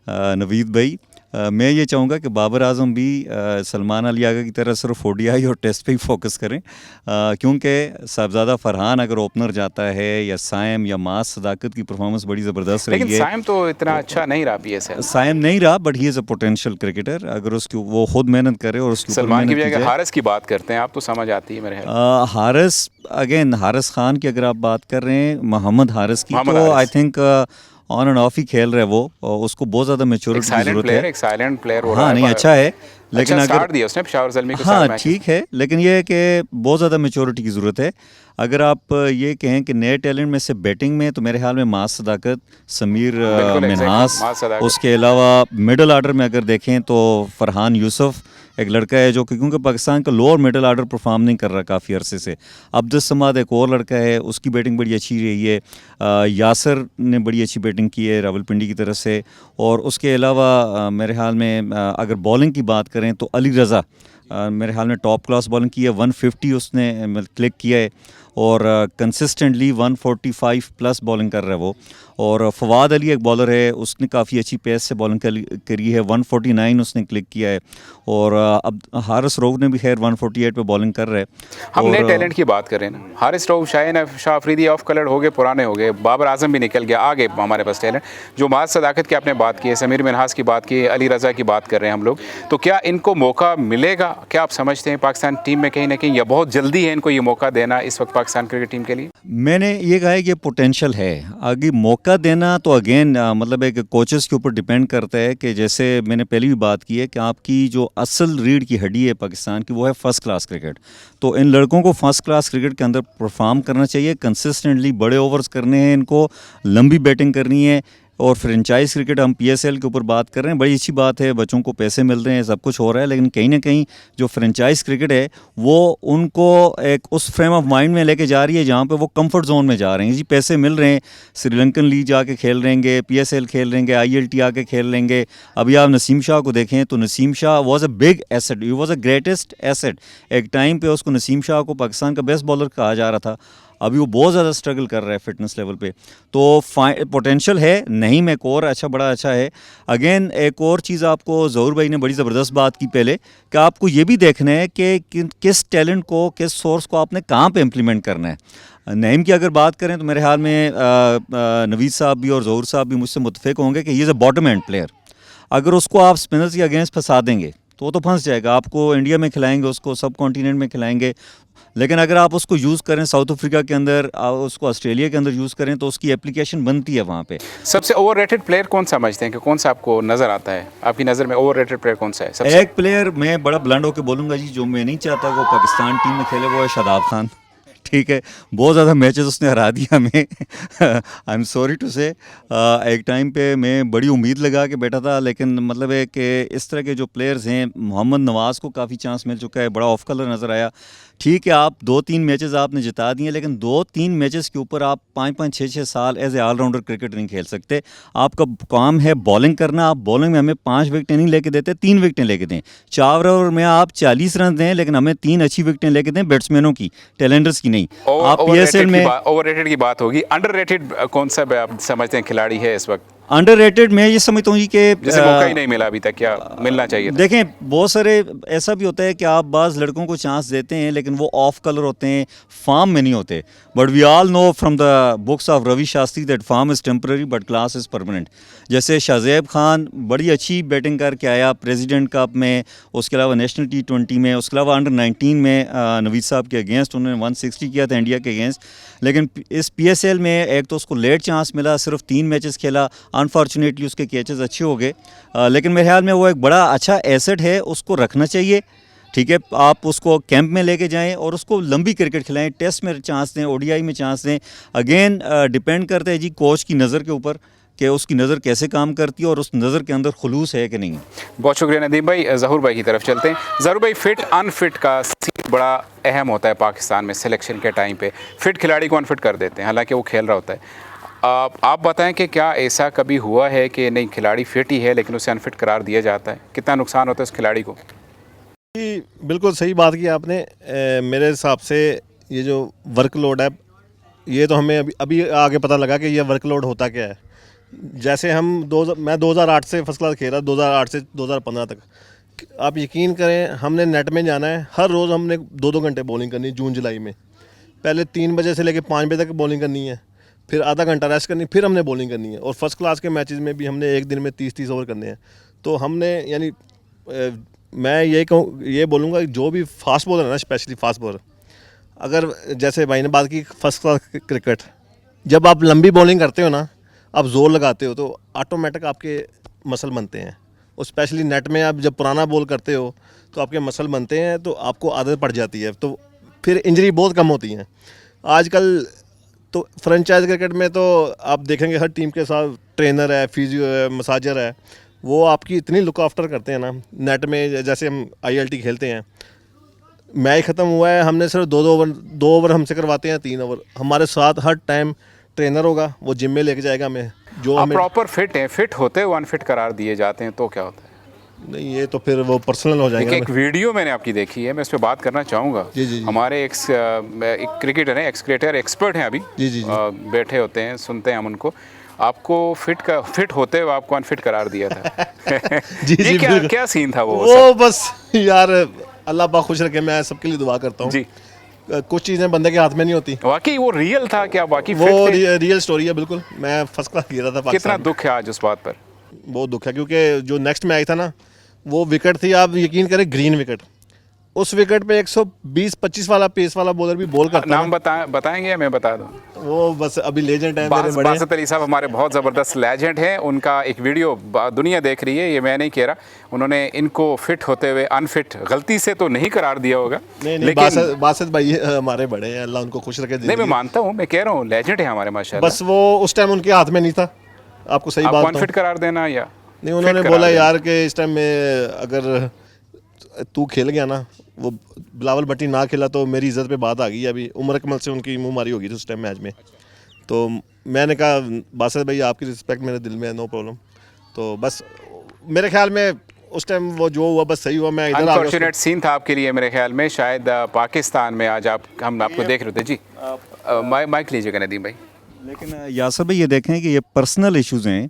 नवीद भाई, मैं ये चाहूँगा कि बाबर आजम भी सलमान अली आगा की तरह सिर्फ ODI और टेस्ट पे ही फोकस करें, क्योंकि साहबजादा फरहान अगर ओपनर जाता है, या साइम या मास सदाकत की परफॉर्मेंस बड़ी ज़बरदस्त रही है। लेकिन साइम तो इतना अच्छा नहीं रहा PSL। साइम नहीं रहा, but he is a potential cricketer. अगर उसकी वो खुद मेहनत करे और उसके ऊपर सलमान की मेहनत की जगह जाए। हारिस की बात करते हैं आप, तो समझ आती है मेरे ख्याल। हारिस, अगेन हारिस खान की अगर आप बात कर रहे हैं, मोहम्मद हारिस की, मोहम्मद तो आई Haris. Think on and off ही खेल रहा है वो, और उसको बहुत ज़्यादा मेच्योरिटी की ज़रूरत है। एक साइलेंट प्लेयर हो रहा हाँ है, नहीं अच्छा है, लेकिन अच्छा अगर स्टार्ट दिया उसने पेशावर ज़ल्मी को हाँ साथ मैच। ठीक है, लेकिन ये है कि बहुत ज़्यादा मेच्योरिटी की ज़रूरत है। अगर आप ये कहें कि नए टैलेंट में से बैटिंग में, तो मेरे ख्याल में मास सदाकत, समीर बिल्कुल, मिन्हास, मास सदाकत। उसके अलावा मिडल आर्डर में अगर देखें तो फरहान यूसुफ एक लड़का है जो कि, क्योंकि पाकिस्तान का लोअर मिडल आर्डर परफॉर्म नहीं कर रहा काफ़ी अरसे से। अब्दुल समाद एक और लड़का है, उसकी बैटिंग बड़ी अच्छी रही है। यासर ने बड़ी अच्छी बैटिंग की है रावलपिंडी की तरफ से। और उसके अलावा मेरे ख्याल में अगर बॉलिंग की बात करें तो अली रज़ा मेरे ख्याल में टॉप क्लास बॉलिंग की है, 150 उसने क्लिक किया है, और कंसिस्टेंटली 145 प्लस बॉलिंग कर रहा है वो। और फवाद अली एक बॉलर है, उसने काफ़ी अच्छी पेस से बॉलिंग करी है, 149 उसने क्लिक किया है। और अब हारिस रऊफ ने भी खैर 148 पे बॉलिंग कर रहा है। हम नए और टैलेंट की बात करें ना, हारिस रऊफ, शाहीन शाह अफरीदी ऑफ कलर हो गए, पुराने हो गए, बाबर आजम भी निकल गया, आगे हमारे पास टैलेंट जो माज सदाकत की आपने बात की है, समीर मिन्हास की बात की है, अली रज़ा की बात कर रहे हैं हम लोग, तो क्या इनको मौका मिलेगा? क्या आप समझते हैं पाकिस्तान टीम में कहीं ना कहीं, या बहुत जल्दी है इनको ये मौका देना इस वक्त पाकिस्तान क्रिकेट टीम के लिए? मैंने ये कहा है कि पोटेंशियल है, आगे मौका देना तो अगेन मतलब एक कोचेस के ऊपर डिपेंड करता है कि जैसे मैंने पहले भी बात की है कि आपकी जो असल रीढ़ की हड्डी है पाकिस्तान की वो है फर्स्ट क्लास क्रिकेट। तो इन लड़कों को फर्स्ट क्लास क्रिकेट के अंदर परफॉर्म करना चाहिए, कंसिस्टेंटली बड़े ओवर्स करने हैं इनको, लंबी बैटिंग करनी है। और फ्रेंचाइज क्रिकेट हम पीएसएल के ऊपर बात कर रहे हैं, बड़ी अच्छी बात है, बच्चों को पैसे मिल रहे हैं, सब कुछ हो रहा है, लेकिन कहीं ना कहीं जो फ्रेंचाइज क्रिकेट है वो उनको एक उस फ्रेम ऑफ माइंड में लेके जा रही है जहाँ पे वो कंफर्ट जोन में जा रहे हैं। जी पैसे मिल रहे हैं, श्रीलंकन लीग जाके खेल रहेंगे, पीएसएल खेल रहेंगे, आईएलटी आके खेल लेंगे। अभी आप नसीम शाह को देखें तो Naseem Shah was a big asset, he was a greatest asset. एक टाइम पे उसको, नसीम शाह को पाकिस्तान का बेस्ट बॉलर कहा जा रहा था, अभी वो बहुत ज़्यादा स्ट्रगल कर रहा है फिटनेस लेवल पे। तो पोटेंशियल है, नहीं में एक और अच्छा, बड़ा अच्छा है। अगेन एक और चीज़ आपको ज़हूर भाई ने बड़ी ज़बरदस्त बात की पहले, कि आपको ये भी देखना है कि किस टैलेंट को, किस सोर्स को आपने कहाँ पे इम्प्लीमेंट करना है। नईम की अगर बात करें तो मेरे ख्याल में नवीद साहब भी और ज़हूर साहब भी मुझसे मुत्तफ़िक होंगे कि ये is a bottom and player. अगर उसको आप स्पिनर्स के अगेंस्ट फंसा देंगे तो वो तो फंस जाएगा। आपको इंडिया में खिलाएंगे, उसको सब कॉन्टिनेंट में खिलाएंगे, लेकिन अगर आप उसको यूज़ करें साउथ अफ्रीका के अंदर, उसको ऑस्ट्रेलिया के अंदर यूज़ करें तो उसकी एप्लीकेशन बनती है वहाँ पे। सबसे ओवररेटेड प्लेयर कौन समझते हैं, कि कौन सा आपको नज़र आता है, आपकी नज़र में ओवररेटेड प्लेयर कौन सा है? सबसे एक प्लेयर मैं बड़ा ब्लंड होकर बोलूँगा जी, जो मैं नहीं चाहता वो पाकिस्तान टीम में खेले, वो है शादाब खान। ठीक है, बहुत ज़्यादा मैचेस उसने हरा दिया हमें, आई एम सॉरी टू से। एक टाइम पे मैं बड़ी उम्मीद लगा के बैठा था, लेकिन मतलब है कि इस तरह के जो प्लेयर्स हैं, मोहम्मद नवाज़ को काफ़ी चांस मिल चुका है, बड़ा ऑफ कलर नज़र आया। ठीक है, आप 2-3 मैचेस आपने जिता दिए, लेकिन 2-3 मैचेस के ऊपर आप 5-5 6-6 साल एज ए ऑलराउंडर क्रिकेट नहीं खेल सकते। आपका काम है बॉलिंग करना। आप बॉलिंग में हमें 5 विकेटें नहीं लेके देते, 3 विकेटें लेके दें। 4 ओवर में आप 40 रन दें, लेकिन हमें 3 अच्छी विकेटें लेके दें, बैट्समैनों की, टैलेंडर्स की नहीं। आप पीएसएल में ओवररेटेड की बात होगी, अंडररेटेड कौन सा आप समझते हैं खिलाड़ी है इस वक्त, अंडररेटेड मैं ये समझता हूँ कि जिसे मौका ही नहीं मिला अभी तक, क्या मिलना चाहिए था? देखें, बहुत सारे ऐसा भी होता है कि आप बाज़ लड़कों को चांस देते हैं, लेकिन वो ऑफ कलर होते हैं, फार्म में नहीं होते। But we all know from the books of Ravi Shastri that form is temporary but class is permanent. जैसे शाज़ेब खान बड़ी अच्छी बैटिंग करके आया प्रेसिडेंट कप में, उसके अलावा नेशनल T20 में, उसके अलावा अंडर 19 में नवीद साहब के अगेंस्ट उन्होंने 160 किया था इंडिया के अगेंस्ट। लेकिन इस PSL में एक तो उसको लेट चांस मिला, सिर्फ 3 मैचेस खेला, अनफॉर्चुनेटली उसके कैचेस अच्छे हो गए, लेकिन मेरे ख्याल में वो एक बड़ा अच्छा एसेट है, उसको रखना चाहिए। ठीक है, आप उसको कैंप में लेके जाएं और उसको लंबी क्रिकेट खिलाएं, टेस्ट में चांस दें, ODI में चांस दें। अगेन डिपेंड करता है जी कोच की नज़र के ऊपर कि उसकी नज़र कैसे काम करती है और उस नज़र के अंदर खुलूस है कि नहीं। बहुत शुक्रिया नदीम भाई। ज़हूर भाई की तरफ चलते हैं। ज़हूर भाई, फिट अनफिट का सीन बड़ा अहम होता है पाकिस्तान में सिलेक्शन के टाइम पे। फिट खिलाड़ी को अनफिट कर देते हैं, हालांकि वो खेल रहा होता है। आप बताएं कि क्या ऐसा कभी हुआ है कि नहीं, खिलाड़ी फिट ही है लेकिन उसे अनफिट करार दिया जाता है? कितना नुकसान होता है उस खिलाड़ी को? जी बिल्कुल सही बात की आपने। मेरे हिसाब से ये जो वर्कलोड है, ये तो हमें अभी आगे पता लगा कि ये वर्कलोड होता क्या है। जैसे हम मैं 2008 से फर्स्ट क्लास खेल रहा, 2008 से 2015 तक। आप यकीन करें, हमने नेट में जाना है, हर रोज़ हमने 2-2 घंटे बॉलिंग करनी है। जून जुलाई में पहले 3 बजे से लेकर 5 बजे तक बॉलिंग करनी है, फिर आधा घंटा रेस्ट करनी, फिर हमने बॉलिंग करनी है। और फर्स्ट क्लास के मैचेस में भी हमने एक दिन में 30-30 ओवर करने हैं। तो हमने यानी मैं ये बोलूँगा जो भी फास्ट बॉलर है ना, स्पेशली फास्ट बॉलर, अगर जैसे भाई ने बात की फर्स्ट क्लास क्रिकेट, जब आप लंबी बॉलिंग करते हो ना, आप ज़ोर लगाते हो तो ऑटोमेटिक आपके मसल बनते हैं, और स्पेशली नेट में आप जब पुराना बॉल करते हो तो आपके मसल बनते हैं, तो आपको आदत पड़ जाती है, तो फिर इंजरी बहुत कम होती हैं। आजकल तो फ्रेंचाइज क्रिकेट में तो आप देखेंगे हर टीम के साथ ट्रेनर है, फिजियो है, मसाजर है, वो आपकी इतनी लुक आफ्टर करते हैं ना। नेट में जैसे हम ILT खेलते हैं, मैच ख़त्म हुआ है, हमने सिर्फ दो ओवर हमसे करवाते हैं, 3 ओवर हमारे साथ हर टाइम ट्रेनर होगा, वो जिम में लेके जाएगा हमें। जो आप हमें प्रॉपर फिट हैं, फिट होते हुए अनफिट करार दिए जाते हैं तो क्या होता है? नहीं, ये तो फिर वो पर्सनल हो जाएगा। एक वीडियो मैंने आपकी देखी है, मैं इस पर बात करना चाहूँगा। जी, जी, जी। हमारे एक क्रिकेटर हैं, एक्स क्रिकेटर एक्सपर्ट हैं अभी, जी, जी, जी। बैठे होते हैं, सुनते हैं हम उनको। आपको फिट होते हुए आपको अनफिट करार दिया था। जी, ये जी, बिल्कुल। क्या सीन था वो बस यार, अल्लाह पाक खुश रखे, मैं सबके लिए दुआ करता हूँ जी। कुछ चीज़ें बंदे के हाथ में नहीं होती। वाकई वो रियल था क्या? वाकई वो फिट थे? रियल स्टोरी है, बिल्कुल। मैं फर्स्ट क्लास खेल रहा था कितना पाकिस्तान। दुख है आज उस बात पर? बहुत दुख है, क्योंकि जो नेक्स्ट मैच था ना, वो विकेट थी, आप यकीन करें, ग्रीन विकेट। उस विकेट पे 120-25 वाला पेस वाला बॉलर भी बॉल करता नाम बताएंगे या मैं बता दूं? वो बस अभी लेजेंड है मेरे बड़े। बासित अली साहब हमारे बहुत ज़बरदस्त लेजेंड हैं, उनका एक वीडियो दुनिया देख रही है, ये मैं नहीं कह रहा। उन्होंने इनको फिट होते हुए अनफिट गलती से तो नहीं करार दिया होगा, नहीं, लेकिन बासित भाई हमारे बड़े हैं, अल्लाह उनको खुश रखे। नहीं, मैं मानता हूँ, मैं कह रहा हूँ लेजेंड है हमारे माशाल्लाह। बस वो उस टाइम उनके हाथ में नहीं था, आपको सही बात अनफिट करार देना या नहीं। उन्होंने बोला यार कि इस टाइम में अगर तू खेल गया ना, वो बिलावल भट्टी ना खेला तो मेरी इज्जत पे बात आ गई। अभी उमर अकमल से उनकी मुंह मारी होगी थी उस टाइम मैच में, तो मैंने कहा बासित भाई आपकी रिस्पेक्ट मेरे दिल में है, नो प्रॉब्लम। तो बस मेरे ख्याल में उस टाइम वो जो हुआ बस सही हुआ। मैं इधर अनफॉर्चुनेट सीन था आपके लिए मेरे ख्याल में, शायद पाकिस्तान में आज हम आपको देख रहे थे जी। माइक लीजिएगा नदीम भाई। लेकिन यासर भाई ये देखें कि ये पर्सनल इश्यूज़ हैं,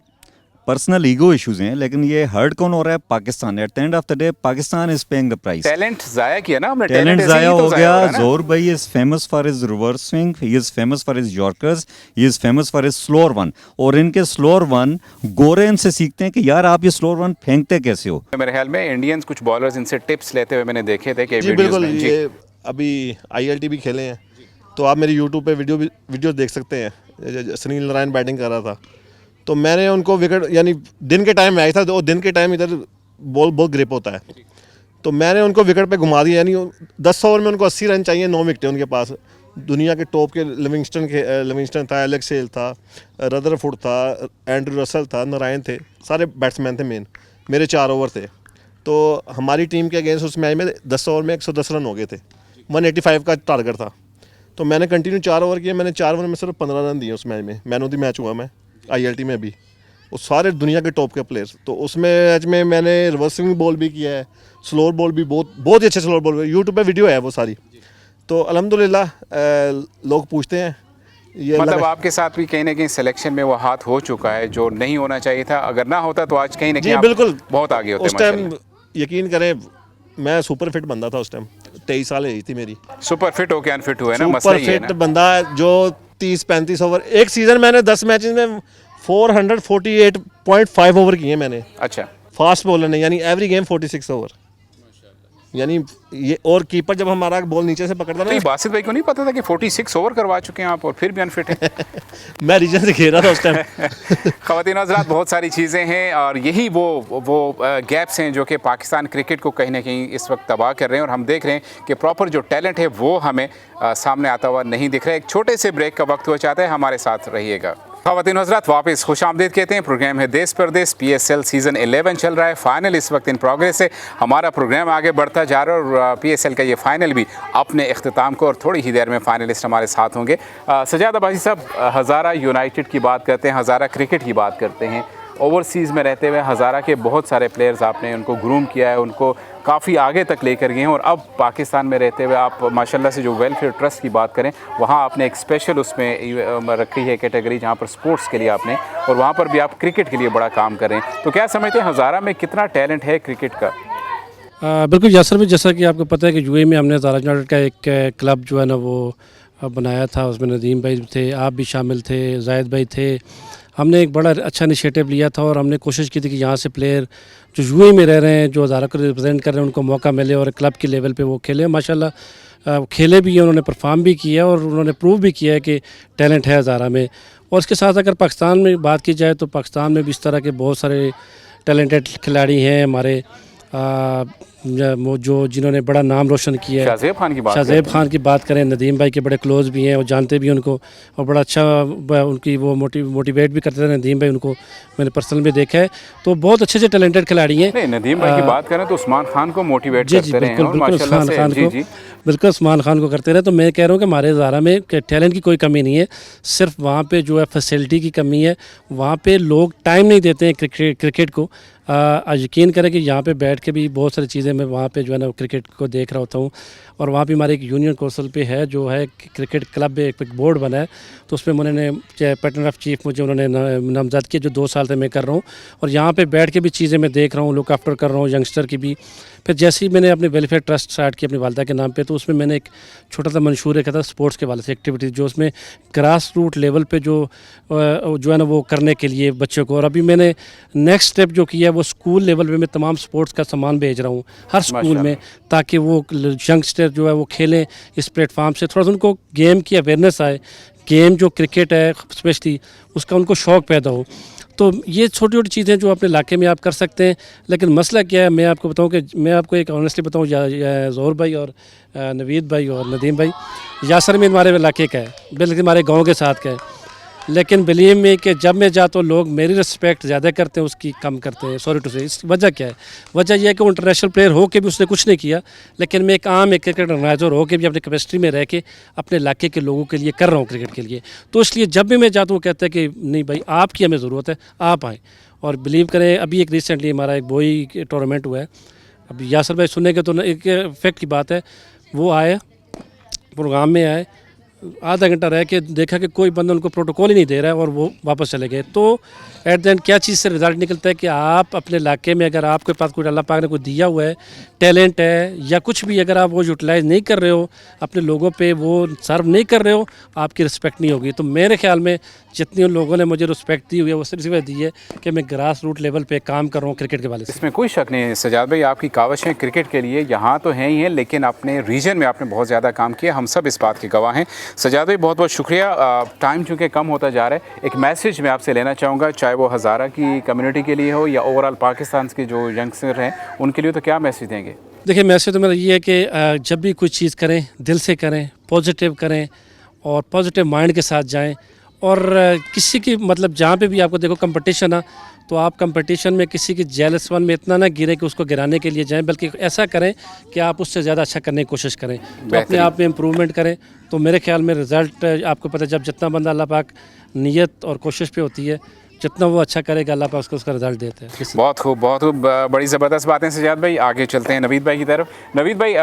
पर्सनल ईगो इश्यूज़ हैं, लेकिन ये हर्ट कौन हो रहा है? Pakistan. At the end of the day Pakistan is paying the price. Talent जाया किया ना हमने, टैलेंट ज़ाया हो गया। रहा है ना। ज़ोहर भाई is famous for his reverse swing, he is famous for his yorkers, he is famous for his slower one. और इनके स्लोअर वन गोरे इनसे सीखते हैं कि यार आप ये स्लोअर वन फेंकते कैसे हो। मेरे ख्याल में इंडियंस कुछ बॉलर्स इनसे टिप्स लेते हुए मैंने देखे थे कि जी बिल्कुल। ये अभी ILT भी खेले हैं, तो आप मेरे YouTube पे वीडियो देख सकते हैं। सुनील नारायण बैटिंग कर रहा था, तो मैंने उनको विकेट, यानी दिन के टाइम मैच था, तो दिन के टाइम इधर बॉल बहुत ग्रिप होता है, तो मैंने उनको विकेट पे घुमा दिया। यानी 10 ओवर में उनको 80 रन चाहिए, 9 विकेटें उनके पास। दुनिया के टॉप के लिविंगस्टन था, एलेक्स हेल था, रदरफोर्ड था, एंड्रू रसल था, नारायण थे, सारे बैट्समैन थे मेन। मेरे 4 ओवर थे, तो हमारी टीम के अगेंस्ट उस मैच में 10 ओवर में 110 रन हो गए थे। 185 का टारगेट था, तो मैंने कंटिन्यू 4 ओवर किए। मैंने 4 ओवर में सिर्फ 15 रन दिए उस मैच में। मैन ऑफ द मैच हुआ मैं ILT में भी, वो सारे दुनिया के टॉप के प्लेयर्स। तो उस मैच में मैंने रिवर्सिंग बॉल भी किया है, स्लोअर बॉल भी, बहुत ही अच्छे स्लोअर बॉल। यूट्यूब पे वीडियो है वो सारी। तो अल्हम्दुलिल्लाह लोग पूछते हैं ये मतलब आपके साथ भी कहीं ना कहीं सिलेक्शन में वो हाथ हो चुका है जो नहीं होना चाहिए था। अगर ना होता तो आज कहीं ना कहीं बिल्कुल बहुत आगे होते। उस टाइम यकीन करें, मैं सुपर फिट बंदा था उस टाइम, 23 साल एज थी मेरी। सुपर फिट होके अनफिट हुए ना, मसला सुपर ये है फिट ना। बंदा जो 30-35 ओवर एक सीजन, मैंने 10 मैचेस में 448.5 ओवर किए मैंने। अच्छा, फास्ट बॉलर ने, यानी एवरी गेम 46 ओवर। यानी ये, और कीपर जब हमारा बॉल नीचे से पकड़ता तो ना, बासित भाई को नहीं पता था कि 46 ओवर करवा चुके हैं आप और फिर भी अनफिट है? मैं रीजन से खेल रहा था उस टाइम। ख़वातीन हज़रात, बहुत सारी चीज़ें हैं और यही वो गैप्स हैं जो कि पाकिस्तान क्रिकेट को कहीं ना कहीं इस वक्त तबाह कर रहे हैं। और हम देख रहे हैं कि प्रॉपर जो टैलेंट है वो हमें सामने आता हुआ नहीं दिख रहा है। एक छोटे से ब्रेक का वक्त हुआ चाहता है, हमारे साथ रहिएगा। ख़वातीन हज़रात, वापस खुशामदीद कहते हैं। प्रोग्राम है देश परदेश, PSL सीज़न 11 चल रहा है, फाइनल इस वक्त इन प्रोग्रेस है। हमारा प्रोग्राम आगे बढ़ता जा रहा है और PSL का ये फाइनल भी अपने इख्तिताम को, और थोड़ी ही देर में फाइनलिस्ट हमारे साथ होंगे। सजाद अब्बासी साहब, हज़ारा यूनाइटेड की बात करते हैं, हज़ारा क्रिकेट की बात करते हैं। ओवरसीज़ में रहते हुए हज़ारा के बहुत सारे प्लेयर्स आपने उनको ग्रूम किया है, उनको काफ़ी आगे तक लेकर गए हैं। और अब पाकिस्तान में रहते हुए आप माशाल्लाह से जो वेलफेयर ट्रस्ट की बात करें, वहाँ आपने एक स्पेशल उसमें रखी है कैटेगरी जहाँ पर स्पोर्ट्स के लिए आपने, और वहाँ पर भी आप क्रिकेट के लिए बड़ा काम कर रहे हैं। तो क्या समझते हैं हज़ारा में कितना टैलेंट है क्रिकेट का? बिल्कुल यासर भाई, जैसा कि आपको पता है कि UAE में हमने हज़ारा यूनाइटेड का एक क्लब जो है ना वो बनाया था। उसमें नदीम भाई थे, आप भी शामिल थे, जायद भाई थे। हमने एक बड़ा अच्छा इनिशिएटिव लिया था और हमने कोशिश की थी कि यहाँ से प्लेयर जो UAE में रह रहे हैं, जो हज़ारा को रिप्रेजेंट कर रहे हैं, उनको मौका मिले और क्लब के लेवल पे वो खेले। माशाल्लाह खेले भी हैं, उन्होंने परफॉर्म भी किया और उन्होंने प्रूव भी किया है कि टैलेंट है हज़ारा में। और इसके साथ अगर पाकिस्तान में बात की जाए तो पाकिस्तान में भी इस तरह के बहुत सारे टैलेंटेड खिलाड़ी हैं हमारे, वो जो जिन्होंने बड़ा नाम रोशन किया है। शाहज़ेब खान की बात शाहज़ेब खान की बात करें, नदीम भाई के बड़े क्लोज भी हैं और जानते भी हैं उनको, और बड़ा अच्छा उनकी वो मोटिवेट भी करते थे नदीम भाई, उनको मैंने पर्सनल में देखा है। तो बहुत अच्छे से टैलेंटेड खिलाड़ी हैं। नहीं, नदीम भाई की बात करें तो उस्मान खान को मोटिवेट जी करते रहे हैं बिल्कुल और बिल्कुल माशाल्लाह उस्मान से खान जी को जी बिल्कुल उस्मान खान को करते रहे। तो मैं कह रहा हूँ कि हमारे ज़ारा में टैलेंट की कोई कमी नहीं है, सिर्फ वहाँ पे जो है फैसिलिटी की कमी है। वहाँ पे लोग टाइम नहीं देते हैं क्रिकेट को। यकीन करें कि यहाँ पे बैठ के भी बहुत सारी चीज़ें मैं वहाँ पे जो है ना क्रिकेट को देख रहा होता हूँ। और वहाँ पे हमारे एक यूनियन कौंसिल पे है जो है क्रिकेट क्लब, एक बोर्ड बना है, तो उसमें उन्होंने पैटर्न ऑफ चीफ मुझे उन्होंने नामजद किया, जो 2 साल से मैं कर रहा हूँ। और यहाँ पे बैठ के भी चीज़ें मैं देख रहा हूँ, लुक आफ्टर कर रहा हूँ यंगस्टर की भी। फिर जैसे ही मैंने अपने वेलफेयर ट्रस्ट स्टार्ट किया अपनी वालदा के नाम पे, तो उसमें मैंने एक छोटा सा मंशूर रखा था स्पोर्ट्स के वाले से एक्टिविटी, जो उसमें ग्रास रूट लेवल पे जो है ना वो करने के लिए बच्चों को। और अभी मैंने नेक्स्ट स्टेप जो किया है वो स्कूल लेवल पे मैं तमाम स्पोर्ट्स का सामान भेज रहा हूँ हर स्कूल में, ताकि वो यंगस्टर जो है वो खेलें इस प्लेटफार्म से, थोड़ा सा उनको गेम की अवेयरनेस आए, गेम जो क्रिकेट है स्पेशली उसका उनको शौक़ पैदा हो। तो ये छोटी छोटी चीज़ें जो अपने इलाके में आप कर सकते हैं। लेकिन मसला क्या है, मैं आपको बताऊं कि मैं आपको एक ऑनेस्टली बताऊं, ज़ोहर भाई और नवीद भाई और नदीम भाई, यासर में हमारे इलाके का है, बल्कि हमारे गांव के साथ का है। लेकिन बिलीव में कि जब मैं जाता हूँ लोग मेरी रिस्पेक्ट ज़्यादा करते हैं उसकी कम करते हैं। सॉरी टू से, इस वजह क्या है? वजह यह है कि वो इंटरनेशनल प्लेयर हो के भी उसने कुछ नहीं किया, लेकिन मैं एक आम एक क्रिकेट ऑर्गेनाइजर हो के भी अपनी कैपेसिटी में रह के अपने इलाके के लोगों के लिए कर रहा हूँ क्रिकेट के लिए। तो इसलिए जब भी मैं जाता हूँ कहते हैं कि नहीं भाई आपकी हमें ज़रूरत है, आप आएँ। और बिलीव करें अभी एक रिसेंटली हमारा एक बोई टूर्नामेंट हुआ है, अब यासर भाई सुनेंगे तो एक फैक्ट की बात है, वो आए प्रोग्राम में आए, आधा घंटा रह के देखा कि कोई बंदा उनको प्रोटोकॉल ही नहीं दे रहा है और वो वापस चले गए। तो एट द एंड क्या चीज़ से रिजल्ट निकलता है कि आप अपने इलाके में अगर आपके पास कोई अल्लाह पाक ने कोई दिया हुआ है टैलेंट है या कुछ भी, अगर आप वो यूटिलाइज़ नहीं कर रहे हो, अपने लोगों पे वो सर्व नहीं कर रहे हो, आपकी रिस्पेक्ट नहीं होगी। तो मेरे ख्याल में जितनी उन लोगों ने मुझे रिस्पेक्ट दी हुई है वो सिर्फ इसलिए दी है कि मैं ग्रास रूट लेवल पे काम कर रहा हूँ क्रिकेट के वाले से। इसमें कोई शक नहीं है सजाद भाई, आपकी काविशें क्रिकेट के लिए यहाँ तो हैं ही हैं, लेकिन अपने रीजन में आपने बहुत ज़्यादा काम किया, हम सब इस बात के गवाह हैं। सजाद भाई बहुत बहुत शुक्रिया। टाइम चूँकि कम होता जा रहा है, एक मैसेज मैं आपसे लेना चाहूँगा, चाहे वो हज़ारा की कम्युनिटी के लिए हो या ओवरऑल पाकिस्तान के जो यंगस्टर हैं उनके लिए, तो क्या मैसेज देंगे? देखिए मैसेज तो मेरा ये है कि जब भी कोई चीज़ करें दिल से करें, पॉजिटिव करें और पॉजिटिव माइंड के साथ जाएं। और किसी की मतलब जहाँ पे भी आपको देखो कंपटीशन है तो आप कंपटीशन में किसी की जेलस वन में इतना ना गिरे कि उसको गिराने के लिए जाएं, बल्कि ऐसा करें कि आप उससे ज़्यादा अच्छा करने की कोशिश करें, तो अपने आप में इम्प्रूवमेंट करें। तो मेरे ख्याल में रिज़ल्ट आपको पता है, जब जितना बंदा अल्लाह पाक नीयत और कोशिश पे होती है, जितना वो अच्छा करेगा अल्लाह पाक उसको उसका रिजल्ट देता है। बहुत खूब, बहुत खूब, बड़ी ज़बरदस्त बातें सजाद भाई। आगे चलते हैं नवीद भाई की तरफ। नवीद भाई,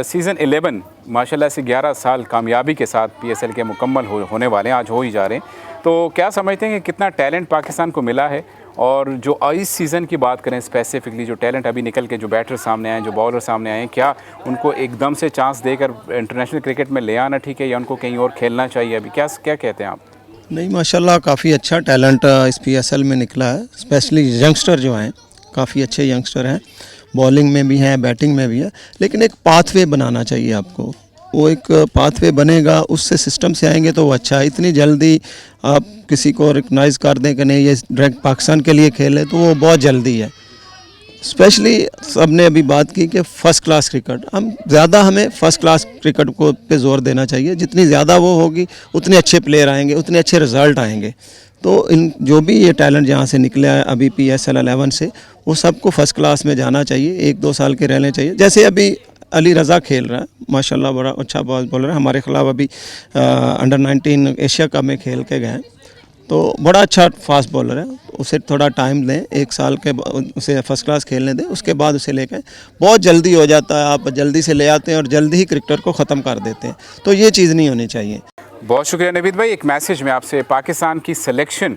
सीज़न 11 माशाल्लाह से 11 साल कामयाबी के साथ PSL के मुकम्मल होने वाले हैं, आज हो ही जा रहे हैं। तो क्या समझते हैं कि कितना टैलेंट पाकिस्तान को मिला है? और जो इस सीज़न की बात करें स्पेसिफिकली, जो टैलेंट अभी निकल के जो बैटर सामने आए, जो बॉलर सामने आए, क्या उनको एकदम से चांस देकर इंटरनेशनल क्रिकेट में ले आना ठीक है या उनको कहीं और खेलना चाहिए? अभी क्या कहते हैं आप? नहीं, माशाल्लाह काफ़ी अच्छा टैलेंट इस PSL में निकला है। स्पेशली यंगस्टर जो हैं काफ़ी अच्छे यंगस्टर हैं, बॉलिंग में भी हैं, बैटिंग में भी है। लेकिन एक पाथवे बनाना चाहिए आपको, वो एक पाथवे बनेगा, उससे सिस्टम से आएंगे तो वो अच्छा है। इतनी जल्दी आप किसी को रिकग्नाइज़ कर दें कि नहीं ये डायरेक्ट पाकिस्तान के लिए खेले, तो वो बहुत जल्दी है। स्पेशली सब ने अभी बात की कि फ़र्स्ट क्लास क्रिकेट, हमें फ़र्स्ट क्लास क्रिकेट को पे ज़ोर देना चाहिए। जितनी ज़्यादा वो होगी उतने अच्छे प्लेयर आएंगे, उतने अच्छे रिज़ल्ट आएंगे। तो इन जो भी ये टैलेंट यहाँ से निकला है अभी PSL 11 से, वो सबको फ़र्स्ट क्लास में जाना चाहिए, 1-2 साल के रहने चाहिए। जैसे अभी अली रज़ा खेल रहा है, माशाल्लाह बड़ा अच्छा बॉलर है, हमारे ख़िलाफ़ अभी अंडर 19 एशिया कप में खेल के गए हैं, तो बड़ा अच्छा फास्ट बॉलर है। उसे थोड़ा टाइम दें, 1 साल के उसे फर्स्ट क्लास खेलने दें, उसके बाद उसे लेकर बहुत जल्दी हो जाता है, आप जल्दी से ले आते हैं और जल्दी ही क्रिकेटर को ख़त्म कर देते हैं, तो ये चीज़ नहीं होनी चाहिए। बहुत शुक्रिया नवीद भाई। एक मैसेज मैं आपसे पाकिस्तान की सिलेक्शन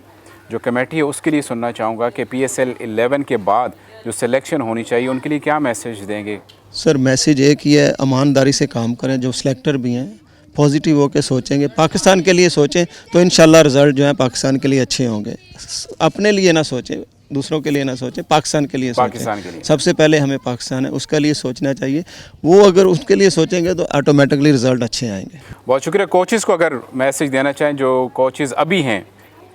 जो कमेटी है उसके लिए सुनना चाहूँगा कि PSL 11 के बाद जो सिलेक्शन होनी चाहिए उनके लिए क्या मैसेज देंगे? सर मैसेज एक ही है, ईमानदारी से काम करें। जो सिलेक्टर भी हैं पॉजिटिव होकर सोचेंगे, पाकिस्तान के लिए सोचें, तो इंशाल्लाह रिज़ल्ट जो है पाकिस्तान के लिए अच्छे होंगे। अपने लिए ना सोचें, दूसरों के लिए ना सोचें, पाकिस्तान के लिए सोचें। सबसे पहले हमें पाकिस्तान है उसके लिए सोचना चाहिए। वो अगर उसके लिए सोचेंगे तो ऑटोमेटिकली रिज़ल्ट अच्छे आएंगे। बहुत शुक्रिया। कोचेज़ को अगर मैसेज देना चाहें, जो कोचेज़ अभी हैं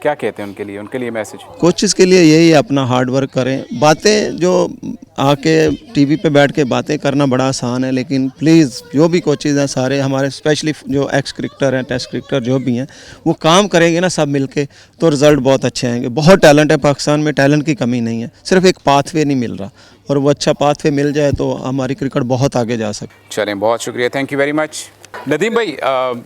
क्या कहते हैं उनके लिए मैसेज? कोचेज़ के लिए यही है, अपना हार्ड वर्क करें। बातें जो आके टीवी पे बैठ के बातें करना बड़ा आसान है, लेकिन प्लीज़ जो भी कोचेज़ हैं सारे हमारे, स्पेशली जो एक्स क्रिकेटर हैं, टेस्ट क्रिकेटर जो भी हैं, वो काम करेंगे ना सब मिलके, तो रिज़ल्ट बहुत अच्छे आएंगे। बहुत टैलेंट है पाकिस्तान में, टैलेंट की कमी नहीं है, सिर्फ एक पाथवे नहीं मिल रहा, और वो अच्छा पाथवे मिल जाए तो हमारी क्रिकेट बहुत आगे जा सकती। चलें, बहुत शुक्रिया, thank you very much. Nadeem भाई,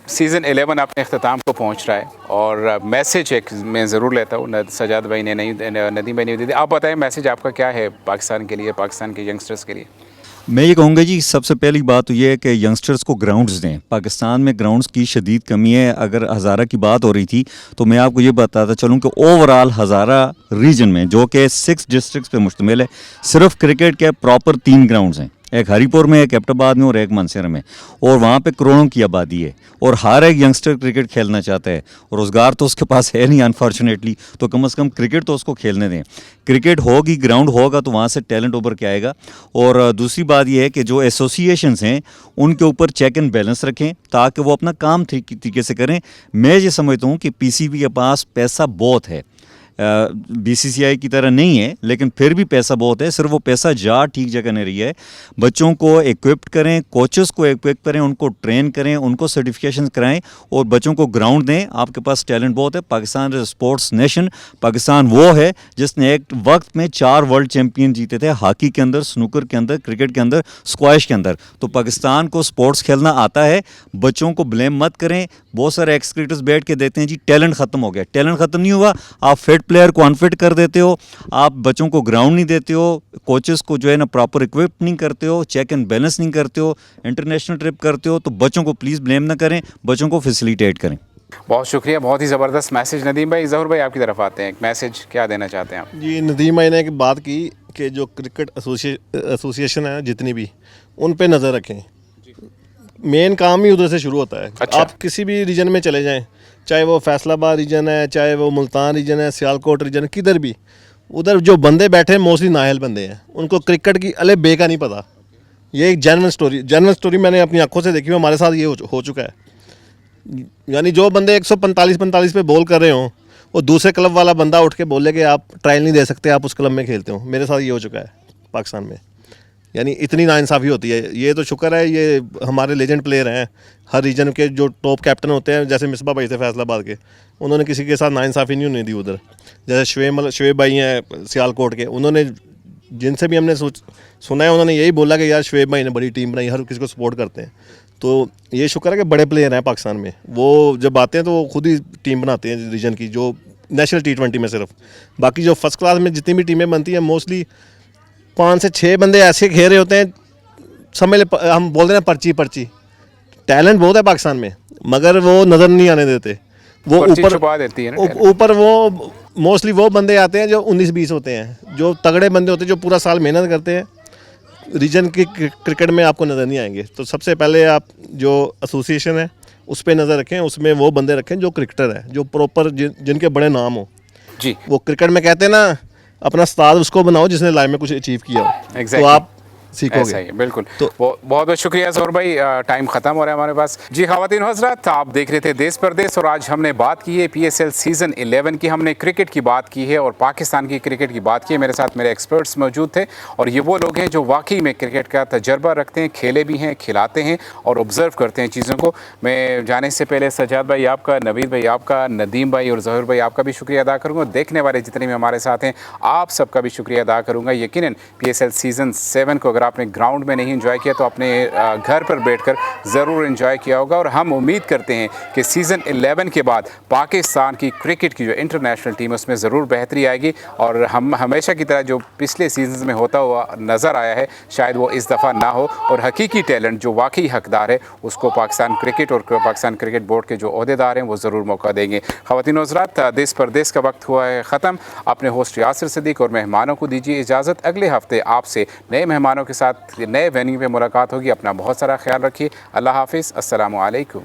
सीज़न 11 अपने अख्ताम को पहुंच रहा है, और मैसेज एक मैं ज़रूर लेता हूँ, सजाद भाई ने नहीं, नदीम भाई ने दी थी। आप बताएं मैसेज आपका क्या है पाकिस्तान के लिए, पाकिस्तान के यंगस्टर्स के लिए? मैं ये कहूँगा जी, सबसे पहली बात तो ये है कि यंगस्टर्स को ग्राउंड्स दें। पाकिस्तान में ग्राउंड्स की शदीद कमी है। अगर हज़ारा की बात हो रही थी तो मैं आपको ये बताता चलूँ कि ओवरऑल हज़ारा रीजन में, जो कि 6 डिस्ट्रिक्ट्स पे मुश्तमिल है, सिर्फ क्रिकेट के प्रॉपर 3 ग्राउंड्स हैं। एक हरीपुर में, एक एबटाबाद में और एक मानसर में, और वहाँ पे करोड़ों की आबादी है, और हर एक यंगस्टर क्रिकेट खेलना चाहता है। रोज़गार तो उसके पास है नहीं अनफॉर्चुनेटली, तो कम से कम क्रिकेट तो उसको खेलने दें। क्रिकेट होगी, ग्राउंड होगा, तो वहाँ से टैलेंट उभर के आएगा। और दूसरी बात यह है कि जो एसोसिएशंस हैं उनके ऊपर चेक एंड बैलेंस रखें, ताकि वो अपना काम तरीके से करें। मैं ये समझता हूँ कि पीसीबी के पास पैसा बहुत है, बीसीसीआई की तरह नहीं है, लेकिन फिर भी पैसा बहुत है। सिर्फ वो पैसा जा ठीक जगह नहीं रही है। बच्चों को इक्विप्ड करें, कोचेस को इक्विप करें, उनको ट्रेन करें, उनको सर्टिफिकेशन कराएं, और बच्चों को ग्राउंड दें। आपके पास टैलेंट बहुत है। Pakistan is sports nation. Pakistan वो है जिसने एक वक्त में 4 वर्ल्ड चैम्पियन जीते थे, हॉकी के अंदर, स्नूकर के अंदर, क्रिकेट के अंदर, स्क्वैश के अंदर। तो पाकिस्तान को स्पोर्ट्स खेलना आता है। बच्चों को ब्लेम मत करें। बहुत सारे एक्स क्रिकेटर्स बैठ के देते हैं जी टैलेंट ख़त्म हो गया। टैलेंट ख़त्म नहीं हुआ। आप फिट प्लेयर को अनफिट कर देते हो, आप बच्चों को ग्राउंड नहीं देते हो, कोचेस को जो है ना प्रॉपर इक्विप नहीं करते हो, चेक एंड बैलेंस नहीं करते हो, इंटरनेशनल ट्रिप करते हो, तो बच्चों को प्लीज़ ब्लेम ना करें, बच्चों को फैसिलिटेट करें। बहुत शुक्रिया, बहुत ही ज़बरदस्त मैसेज। नदीम भाई, ज़हूर भाई आपकी तरफ आते हैं, एक मैसेज क्या देना चाहते हैं आप? जी, नदीम भाई ने एक बात की कि जो क्रिकेट एसोसिएशन है जितनी भी, उन पे नज़र रखें। मेन काम ही उधर से शुरू होता है। अच्छा। आप किसी भी रीजन में चले जाएं, चाहे वो फैसलाबाद रीजन है, चाहे वो मुल्तान रीजन है, सियालकोट रीजन है, किधर भी, उधर जो बंदे बैठे हैं मोस्टली नाहल बंदे हैं। उनको क्रिकेट की अले बे का नहीं पता। ये एक जेन्युइन स्टोरी मैंने अपनी आंखों से देखी हुई, हमारे साथ ये हो चुका है। यानी जो बंदे 145 पे बॉल कर रहे हों, वो दूसरे क्लब वाला बंदा उठ के बोले कि आप ट्रायल नहीं दे सकते, आप उस क्लब में खेलते हो। मेरे साथ ये हो चुका है पाकिस्तान में। यानी इतनी नाइंसाफ़ी होती है। ये तो शुक्र है ये हमारे लेजेंड प्लेयर हैं, हर रीजन के जो टॉप कैप्टन होते हैं, जैसे मिसबा भाई थे फैसलाबाद के, उन्होंने किसी के साथ नाइंसाफ़ी नहीं होने दी उधर। जैसे शुएब भाई हैं सियालकोट के, उन्होंने जिनसे भी हमने सुना है, उन्होंने यही बोला कि यार शुएब भाई ने बड़ी टीम बनाई, हर किसी को सपोर्ट करते हैं। तो ये शुक्र है कि बड़े प्लेयर हैं पाकिस्तान में। वो जब आते हैं तो वो खुद ही टीम बनाते हैं रीजन की, जो नेशनल T20 में सिर्फ। बाकी जो फर्स्ट क्लास में जितनी भी टीमें बनती हैं, मोस्टली 5 से 6 बंदे ऐसे खेल रहे होते हैं, समझ ले, हम बोलते हैं पर्ची। टैलेंट बहुत है पाकिस्तान में, मगर वो नज़र नहीं आने देते। वो ऊपर छुपा देती है ना। ऊपर वो मोस्टली वो बंदे आते हैं जो 19-20 होते हैं, जो तगड़े बंदे होते हैं, जो पूरा साल मेहनत करते हैं, रीजन की क्रिकेट में आपको नज़र नहीं आएंगे। तो सबसे पहले आप जो एसोसिएशन है उस पर नज़र रखें, उसमें वो बंदे रखें जो क्रिकेटर है, जो प्रॉपर जिनके बड़े नाम हो जी। वो क्रिकेट में कहते हैं ना, अपना उस्ताद उसको बनाओ जिसने लाइफ में कुछ अचीव किया हो। Exactly. तो आप ऐसा ही सीखोगे। है, बिल्कुल। तो बहुत बहुत शुक्रिया ज़ोहर भाई, टाइम ख़त्म हो रहा है हमारे पास। जी ख़वातीन और हज़रात, आप देख रहे थे देश परदेश, और आज हमने बात की है PSL सीज़न 11 की। हमने क्रिकेट की बात की है और पाकिस्तान की क्रिकेट की बात की है। मेरे साथ मेरे एक्सपर्ट्स मौजूद थे, और ये वो लोग हैं जो वाकई में क्रिकेट का तजर्बा रखते हैं, खेले भी हैं, खिलाते हैं और ऑब्ज़र्व करते हैं चीज़ों को। मैं जाने से पहले सजाद भाई आपका, नवीद भाई आपका, नदीम भाई और ज़हूर भाई आपका भी शुक्रिया अदा करूँगा। देखने वाले जितने भी हमारे साथ हैं, आप सबका भी शुक्रिया अदा करूँगा। यकीनन PSL सीज़न 7 को अगर आपने ग्राउंड में नहीं एंजॉय किया तो अपने घर पर बैठकर ज़रूर एंजॉय किया होगा। और हम उम्मीद करते हैं कि सीज़न 11 के बाद पाकिस्तान की क्रिकेट की जो इंटरनेशनल टीम है उसमें ज़रूर बेहतरी आएगी, और हम हमेशा की तरह जो पिछले सीजन में होता हुआ नज़र आया है, शायद वो इस दफ़ा ना हो, और हकीकी टैलेंट जो वाकई हकदार है उसको पाकिस्तान क्रिकेट और पाकिस्तान क्रिकेट बोर्ड के जो अहदेदार हैं वो ज़रूर मौका देंगे। ख़वातीन और हज़रात, देश परदेश का वक्त हुआ है ख़त्म। अपने होस्ट यासिर सिद्दीक और मेहमानों को दीजिए इजाज़त। अगले हफ्ते आपसे नए मेहमानों के साथ नए वेन्यू पे मुलाकात होगी। अपना बहुत सारा ख्याल रखिए। अल्लाह हाफिज़। अस्सलामु अलैकुम।